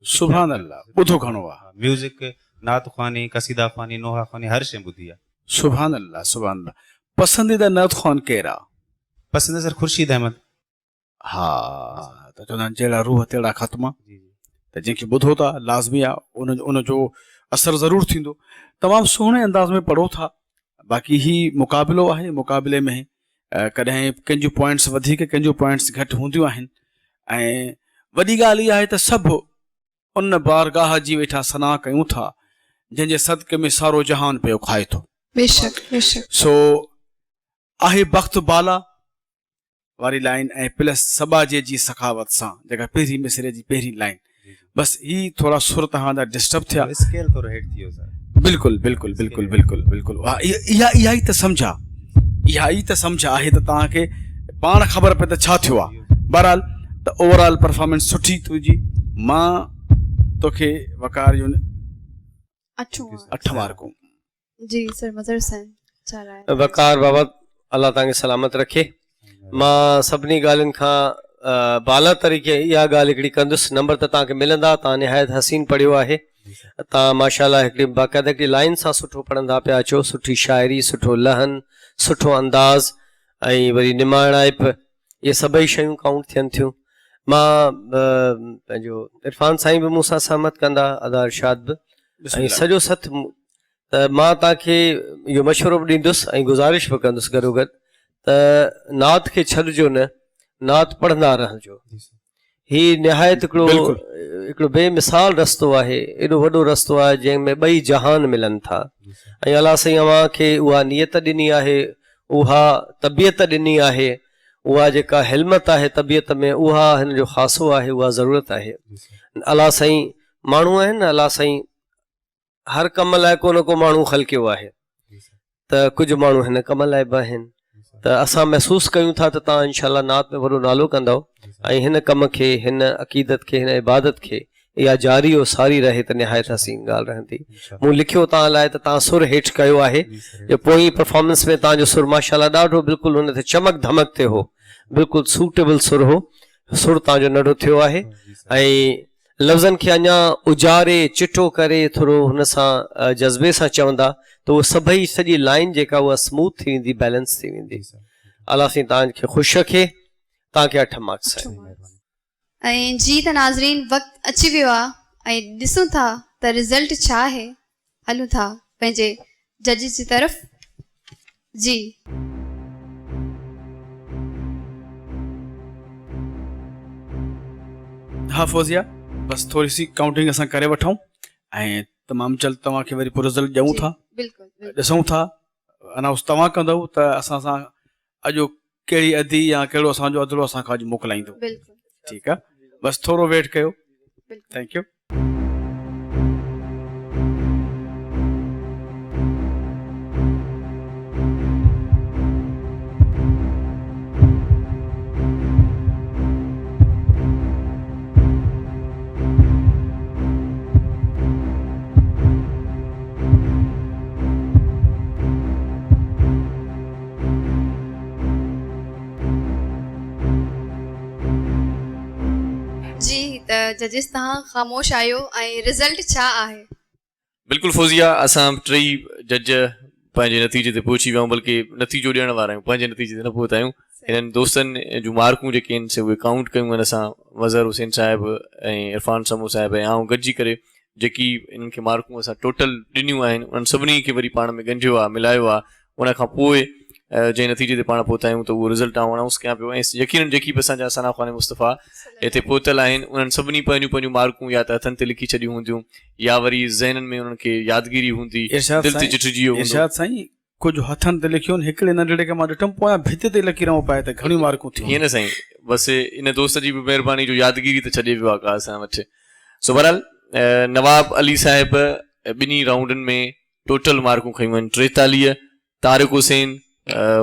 सुभान अल्लाह, ॿुधो घणो आहे
म्यूज़िक। नात ख़्वानी, क़सीदा ख़्वानी, नोहा ख़्वानी, हर शइ ॿुधी आहे।
सुभान अल्लाह, सुभान अल्लाह। पसंदीदा नात ख़्वान केरु आहे?
पसंदीदा सर ख़ुर्शीद अहमद।
हा, त चवंदा आहिनि जहिड़ा रूह तहिड़ा ख़त्म। त जंहिंखे ॿुधो था लाज़मी आहे उनजो असरु ज़रूरु थींदो। तमामु सुहिणे अंदाज़ में पढ़ो था। बाक़ी ही मुक़ाबिलो आहे, मुक़ाबिले में कॾहिं कंहिंजूं पॉइंट्स वधीक कंहिंजूं पॉइंट्स घटि हूंदियूं आहिनि ऐं वॾी ॻाल्हि इहा आहे त सभु उन बारगाह जी वेठा सना कयूं था जंहिंजे सदक़े में सारो जहान पियो खाए थो।
बेशक बेशक।
सो आहे बख़्त बाला वारी लाइन ऐं प्लस सबाजे जी सखावत सां जेका पहिरीं मिसरे जी पहिरीं लाइन। बस ही थोड़ा सुर तव्हांजा डिस्टर्ब थिया।
स्केल थोरो हेठि थी वियो सर।
बिल्कुलु बिल्कुलु बिल्कुलु बिल्कुलु बिल्कुलु। हा, इहा ई त सम्झा, इहा ई त सम्झ आहे त तव्हांखे पाण ख़बर पए त छा थियो आहे। बहरहाल त ओवरऑल परफॉर्मेंस सुठी तुंहिंजी। मां तोखे वकार जो 8 मार्कूं।
जी सर मज़र सैन छा राय?
वकार बाबा अल्लाह तव्हांखे सलामत रखे। मां सभिनी ॻाल्हियुनि खां बाला तरीक़े इहा ॻाल्हि हिकिड़ी कंदुसि। नंबर त तव्हांखे मिलंदा, तव्हां निहायत हसीन पढ़ियो आहे। तव्हां माशाल्लाह हिकिड़ी बाक़ाइदा हिकिड़ी लाइन सां सुठो पढ़ंदा पिया अचो। सुठी शाइरी, सुठो लहन, सुठो अंदाज़ ऐं वरी निमाणाइप, इहे सभई शयूं काउंट थियनि थियूं। मां पंहिंजो इरफान साईं बि मूंसां सहमत कंदा, अदा इरशाद बि, ऐं सॼो सथ। त मां तव्हांखे इहो मशवरो बि ॾींदुसि ऐं गुज़ारिश बि कंदुसि गॾोगॾु त नात खे छॾिजो न, नात पढ़ंदा रहजो। ही निहायत हिकिड़ो बेमिसाल रस्तो आहे, एॾो वॾो रस्तो आहे जंहिंमें 2 जहान मिलनि था। ऐं अलाह साईं अव्हांखे उहा नियत ॾिनी आहे, उहा तबियत ॾिनी आहे, उहा जेका हिलमत आहे तबियत में, उहा हिन जो ख़ासो आहे, उहा ज़रूरत आहे। अलाह साईं माण्हू आहिनि न, अलाह साईं हर कम लाइ को न को माण्हू ख़लकियो आहे। त कुझु माण्हू हिन कम लाइ बि आहिनि। त असां महसूसु कयूं था त तव्हां इनशाला नात में वॾो नालो कंदव ऐं हिन कम खे, हिन अक़ीदत खे, हिन इबादत खे इहा जारी और सारी रहे त निहायत हसीन ॻाल्हि रहंदी। मूं लिखियो तव्हां लाइ त तव्हां सुर हेठि कयो आहे। जो पोइ परफॉर्मेंस में तव्हांजो सुर माशाल्लाह ॾाढो बिल्कुलु हुन ते चमक धमक ते हो, बिल्कुलु सूटेबल सुर हो। सुर तव्हांजो नंढो थियो आहे ऐं लफ़्ज़नि खे अञा उजारे चिटो करे थोरो हुन सां जज़्बे सां चवंदा त उहो सभई सॼी लाइन जेका उहा स्मूथ थी वेंदी, बैलेंस थी वेंदी। अलाह साईं तव्हांखे ख़ुशि रखे। तव्हांखे 8 मार्क्स आहिनि।
ऐं जी त नाज़रीन वक़्तु अची वियो आहे ऐं ॾिसूं था त रिज़ल्ट छा आहे। हलूं था पंहिंजे जजिस जी तरफ़। जी
हा फौजिया, बस थोरी सी काउंटिंग असां करे वठूं ऐं तमामु जल्द तव्हांखे वरी पोइ रिज़ल्ट ॾियूं था, ॾिसूं था। अनाउंस तव्हां कंदव त असां सां अॼु कहिड़ी अदी या कहिड़ो असांजो अदलो असांखां अॼु मोकिलाईंदो। ठीकु आहे, बस थोरो वेट कयो। Thank U.
जजिस तव्हां ख़ामोश आहियो ऐं रिज़ल्ट छा आहे?
बिल्कुलु फौजिया, असां टई जज पंहिंजे नतीजे ते पहुची विया आहियूं, बल्कि नतीजो ॾियण वारा आहियूं, पंहिंजे नतीजे ते न पहुता आहियूं। हिननि दोस्तनि जूं मार्कूं जेके आहिनि से उहे काउंट कयूं आहिनि असां, मज़हर हुसैन साहिबु ऐं इरफान समू साहिबु ऐं आउं गॾिजी करे जेकी इन्हनि खे मार्कूं असां टोटल ॾिनियूं आहिनि उन्हनि सभिनी खे वरी पाण में ॻंढियो आहे, मिलायो आहे। उन खां पोइ जंहिं नतीजे ते पाण पहुता आहियूं त उहो रिज़ल्ट आउं अनाउंस कयां पियो ऐं यकीननि जेकी बि असांजा सना ख़ान मुस्तफ़ा हिते पहुतल आहिनि उन्हनि सभिनी पंहिंजूं पंहिंजूं मार्कूं या त हथनि ते लिखी छॾियूं हूंदियूं या वरी ज़हननि में उन्हनि खे यादगिरी हूंदी, दिलि ते चिटिजी वियो हूंदो।
इरशाद साईं कुझु हथनि ते लिखियो हिकिड़े नंढड़े खे मां ॾिठुमि पोयां भित ते लकीरूं पाए त घणियूं मार्कूं थियूं।
हीअं न साईं, बसि इन दोस्त जी बि महिरबानी जो यादगिरी त छॾे वियो आहे का असां वटि। सो बहरहाल नवाब अली साहिब ॿिन्ही राउंडनि में टोटल मार्कूं खयूं आहिनि 43, तारिक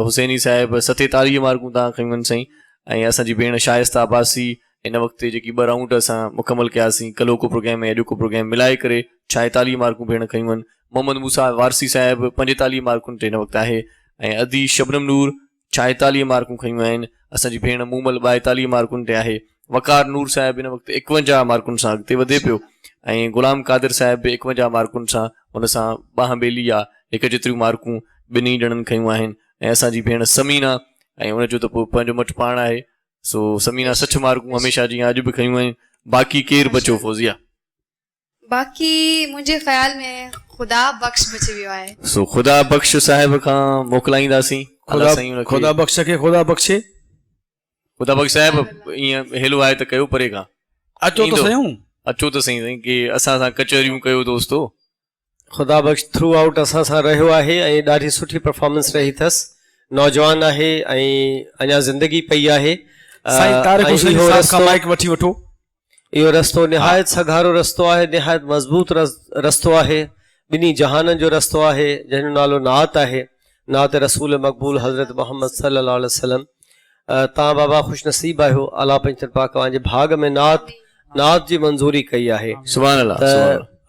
हुसैनी साहिब 47 मार्कूं तव्हां खयूं आहिनि साईं, ऐं असांजी भेण शाइस्ता अब्बासी हिन वक़्तु जेकी 2 राउंड असां मुकमल कयासीं, कलो को प्रोग्राम ऐं अॼोको प्रोग्राम मिलाए करे 46 मार्कूं भेण खयूं आहिनि। मोहम्मद मूसा वारसी साहिब 45 मार्कुनि ते हिन वक़्तु आहे ऐं अदी शबनम नूर 46 मार्कूं खयूं आहिनि। असांजी भेण मूमल 42 मार्कुनि ते आहे। वकार नूर साहिब हिन वक़्तु 51 मार्कुनि सां अॻिते वधे पियो ऐं गुलाम कादिर साहिब बि 51 मार्कुनि सां हुन सां ॿाह ॿेली आहे, हिकु जेतिरियूं मार्कूं ॿिन्ही ॼणनि खयूं आहिनि। ऐं असांजी भेण समीना ऐं उनजो त पोइ पंहिंजो मठु पाण आहे, सो समीना 60 मार्कूं हमेशह जीअं अॼु बि खयूं आहिनि। बाक़ी केरु बचो फौज़िया?
बाक़ी मुंहिंजे ख़्याल में ख़ुदा बख़्श बची वियो आहे।
सो ख़ुदा बख़्श साहिब खां मोकिलाईंदासीं।
ख़ुदा बख़्श खे ख़ुदा बख़्शे।
ख़ुदा बख़्श साहिब ईअं हेलो आहे त कयो परे खां
अचो त सही,
अचो त सही की असां सां कचहरियूं कयो दोस्तो।
ख़ुदा बख़्श थ्रू आउट असां सां रहियो आहे ऐं ॾाढी सुठी परफॉर्मेंस रही अथसि, नौजवान आहे ऐं अञा ज़िंदगी पई आहे। इहो रस्तो निहायत सघारो रस्तो आहे, निहायत मज़बूत रस्तो आहे, ॿिन्ही जहाननि जो रस्तो आहे जंहिंजो नालो नात आहे, नात रसूल मक़बूल हज़रत मोहम्मद सल्लल्लाहु अलैहि वसल्लम। तव्हां बाबा ख़ुशि नसीब आहियो, अला पंजतन पाक तव्हांजे भाग में नात जी मंज़ूरी कई आहे।
सुभान अल्लाह।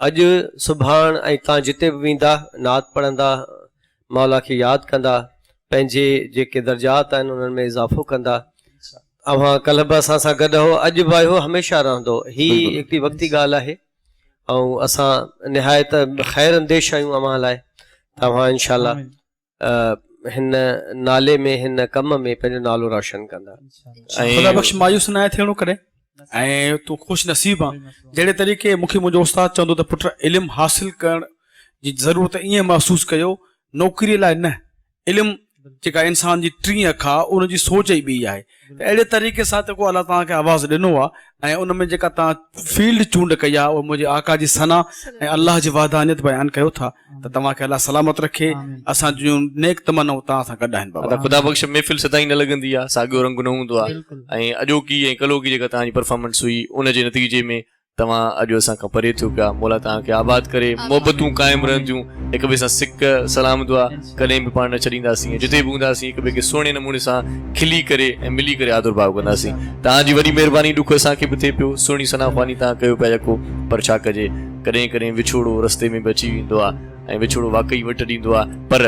अॼु सुभाणे ऐं तव्हां जिते बि वेंदा नात पढ़ंदा, मौला खे यादि कंदा, पंहिंजे जेके दर्जात आहिनि उन्हनि में इज़ाफ़ो कंदा। अव्हां कल्ह बि असां सां गॾु हो, अॼु बि आहियो, हमेशह रहंदो। ही हिकिड़ी वक़्ती ॻाल्हि आहे ऐं असां निहायत ख़ैर अंदेश आहियूं अव्हां लाइ। तव्हां इनशाला हिन नाले में हिन कम में पंहिंजो नालो रोशन कंदा।
ख़ुदा बख़्श मायूस न आहे थियणो करे ऐं तूं ख़ुशि नसीब आहे। जहिड़े तरीक़े मूंखे मुंहिंजो उस्ताद चवंदो त पुट इल्मु हासिलु करण जी ज़रूरत ईअं महसूसु कयो, नौकिरीअ लाइ न, इल्मु जेका इंसान जी 3 अख आहे उनजी सोच ई ॿी आहे। त अहिड़े तरीक़े सां त को अलाह तव्हांखे आवाज़ु ॾिनो आहे ऐं उन में जेका तव्हां फील्ड चूंड कई आहे उहा मुंहिंजे आका जी सना ऐं अलाह जी वादानियत बयानु कयो था, त तव्हांखे अलाह सलामत रखे। असां जूं नेक तमन्नाऊं तव्हां सां गॾु आहिनि बाबा।
ख़ुदा बख़्श महफ़िल सदाईं न लॻंदी आहे, साॻियो रंग न हूंदो आहे ऐं अॼोकी ऐं कलोकी जेका तव्हांजी परफॉर्मेंस हुई उनजे नतीजे में तव्हां अॼु असांखां परे थियो पिया। मौला तव्हांखे आबाद करे, मोहबतूं क़ाइमु रहंदियूं, हिक ॿिए सां सिक सलाम दुआ कॾहिं बि पाण न छॾींदासीं। जिते बि हूंदासीं हिक ॿिए खे सुहिणे नमूने सां खिली करे ऐं मिली करे आदर भाव कंदासीं। तव्हांजी वॾी महिरबानी, ॾुख असांखे बि थिए पियो, सुहिणी सनाफ़ानी तव्हां कयो पिया यको, पर छा कजे कॾहिं कॾहिं विछोड़ो रस्ते में बि अची वेंदो आहे ऐं विछोड़ो वाक़ई वटि ॾींदो आहे, पर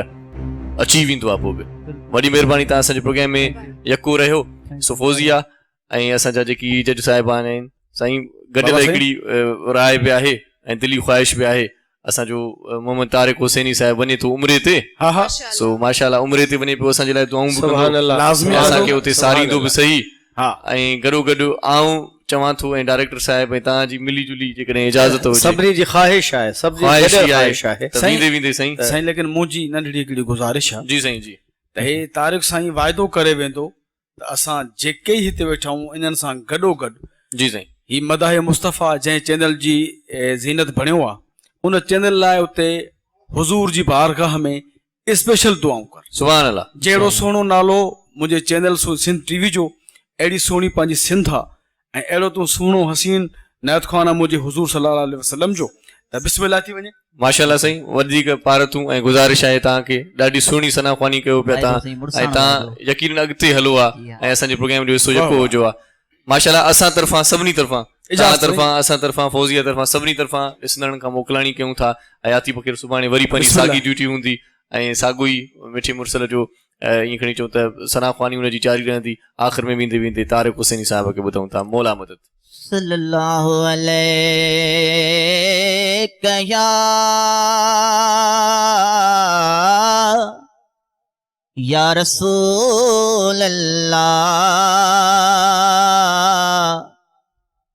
अची वेंदो आहे पोइ बि। वॾी महिरबानी, तव्हां असांजे प्रोग्राम में यको रहियो। सो फौज़िया ऐं असांजा जेकी जज साहिबान आहिनि साईं, गॾु हिकिड़ी राय बि आहे ऐं दिली ख़्वाहिश बि आहे। असांजो मोहम्मद तारिक हुसैनी साहिब वञे थो उमिरे ते, सो माशाअल्लाह उमिरे ते वञे पियो, असांजे लाइ दुआऊं बि कंदो, असांखे हुते सारींदो बि सही। ऐं गॾो गॾु आऊं चवां थो ऐं डायरेक्टर साहिब ऐं तव्हांजी मिली जुली जेकॾहिं इजाज़त हुजे,
सभिनी जी ख़्वाहिश आहे, ख़्वाहिश आहे
त वेंदे वेंदे साईं
साईं लेकिन मुंहिंजी नंढड़ी हिकिड़ी गुज़ारिश आहे।
जी साईं जी।
त हे तारिक साईं वाइदो करे वेंदो त असां जेके ई हिते वेठा आहियूं इन्हनि सां गॾो गॾु,
जी साईं,
ही मदाह मुस्तफ़ा जंहिं चैनल जी ज़ीनत बणियो आहे उन चैनल लाइ उते हुज़ूर जी बारगाह में स्पेशल दुआऊं कर।
सुभान अल्लाह।
जहिड़ो सुहिणो नालो मुंहिंजे चैनल सिंध टीवी जो, अहिड़ी सुहिणी पंहिंजी सिंध आहे ऐं अहिड़ो तूं सुहिणो हसीन नायत ख़ान आहे मुंहिंजे हुज़ूर सल्लल्लाहु अलैहि वसल्लम जो, त बिस्मिल्लाह थी वञे।
माशाअल्लाह साईं, वधीक पारतूं ऐं गुज़ारिश आहे तव्हांखे, ॾाढी सुहिणी सनाफ़ानी कयो पिया तव्हां ऐं तव्हां यकीनन अॻिते हलो आहे ऐं असांजे प्रोग्राम जो हिसो यको हुजो आहे। माशाअल्लाह असां तरफ़ां सभिनी तरफ़ां, तव्हां तरफ़ां, असां तरफ़ां, फौज़िया तरफ़ां, सभिनी तरफ़ां ॾिसंदड़नि खां मोकिलाणी कयूं था। हयाती फ़क़ीर सुभाणे वरी पंहिंजी साॻी ड्यूटी हूंदी ऐं साॻियो ई मिठे मुरसल जो ईअं खणी चऊं त सनाफ़ानी हुनजी जारी रहंदी। आख़िर में वेंदे वेंदे तारिक हुसैनी साहिब खे ॿुधूं था, मौला मदद।
सल्लल्लाहु अलैहि या रसूल अल्लाह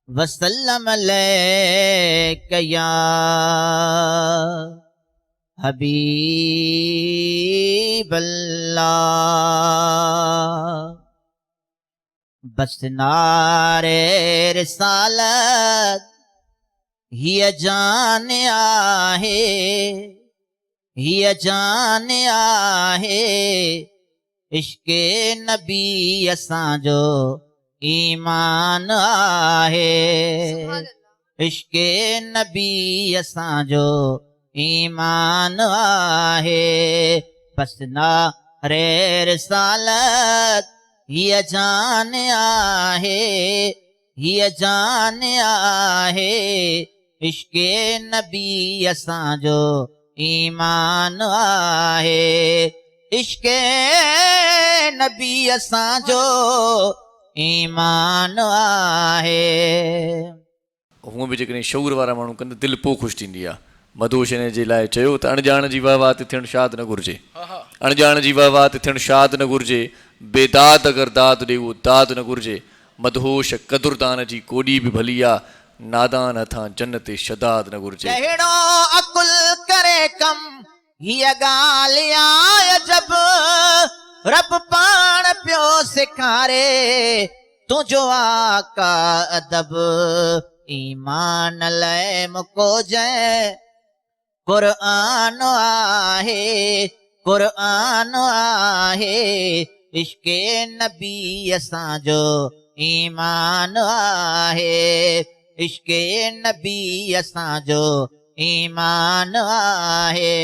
वसल्लम अलैका या हबीब अल्लाह बस नारे रिसालत हिय जान आहे हिय जान आहे इश्क़े नबी असांजो ईमान आहे इश्क़े नबी असांजो ईमान आहे बस नारे रिसालत हिय जान आहे हिय जान आहे इश्क़े नबी असांजो ईमान आहे इश्क़े नबी असांजो ईमान आहे
हूअं बि जेकॾहिं शऊर वारा माण्हू कनि दिलि पोइ ख़ुशि थींदी आहे मधोश हिन जे लाइ चयो त अणॼाण जी वाह ते थियणु शाद न घुरिजे अणॼाण जी वाह ते थियणु शाद न घुरिजे बेदाद अगरि दाद ॾे उहो दाद न घुरिजे मधोश क़दुरदान जी कोॾी बि भली आहे नादान हथां जन्नत शदाद न घुरिजे
कहिड़ो अकुल करे कम हीअ ॻाल्हि आहे जब रब पाण पियो सेखारे तुंहिंजो आका अदब ईमान लाइ मुको जंहिं क़ुर्आन आहे क़ुर्आन आहे इश्क़े नबी असांजो ईमान आहे इश्क़े नबी असांजो ईमान आहे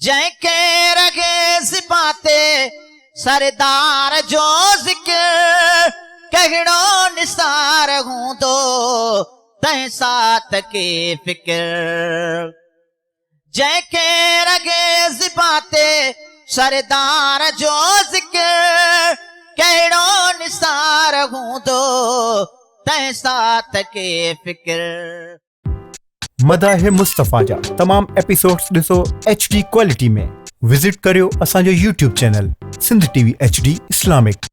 जंहिंखे रगे सिबाते सरदार जो ज़िक्र कहिड़ो निसार हूंदो तंहिं साथ के फ़िक्र जंहिंखे रगे सिबाते सरदार जो ज़िक्र कहिड़ो निसार हूंदो तंहिं साथ के फ़िक्र
मदाह मुस्तफ़ा जा तमाम एपिसोड्स ॾिसो HD क्वालिटी में विज़िट करियो असांजो YouTube channel Sindh TV HD Islamic.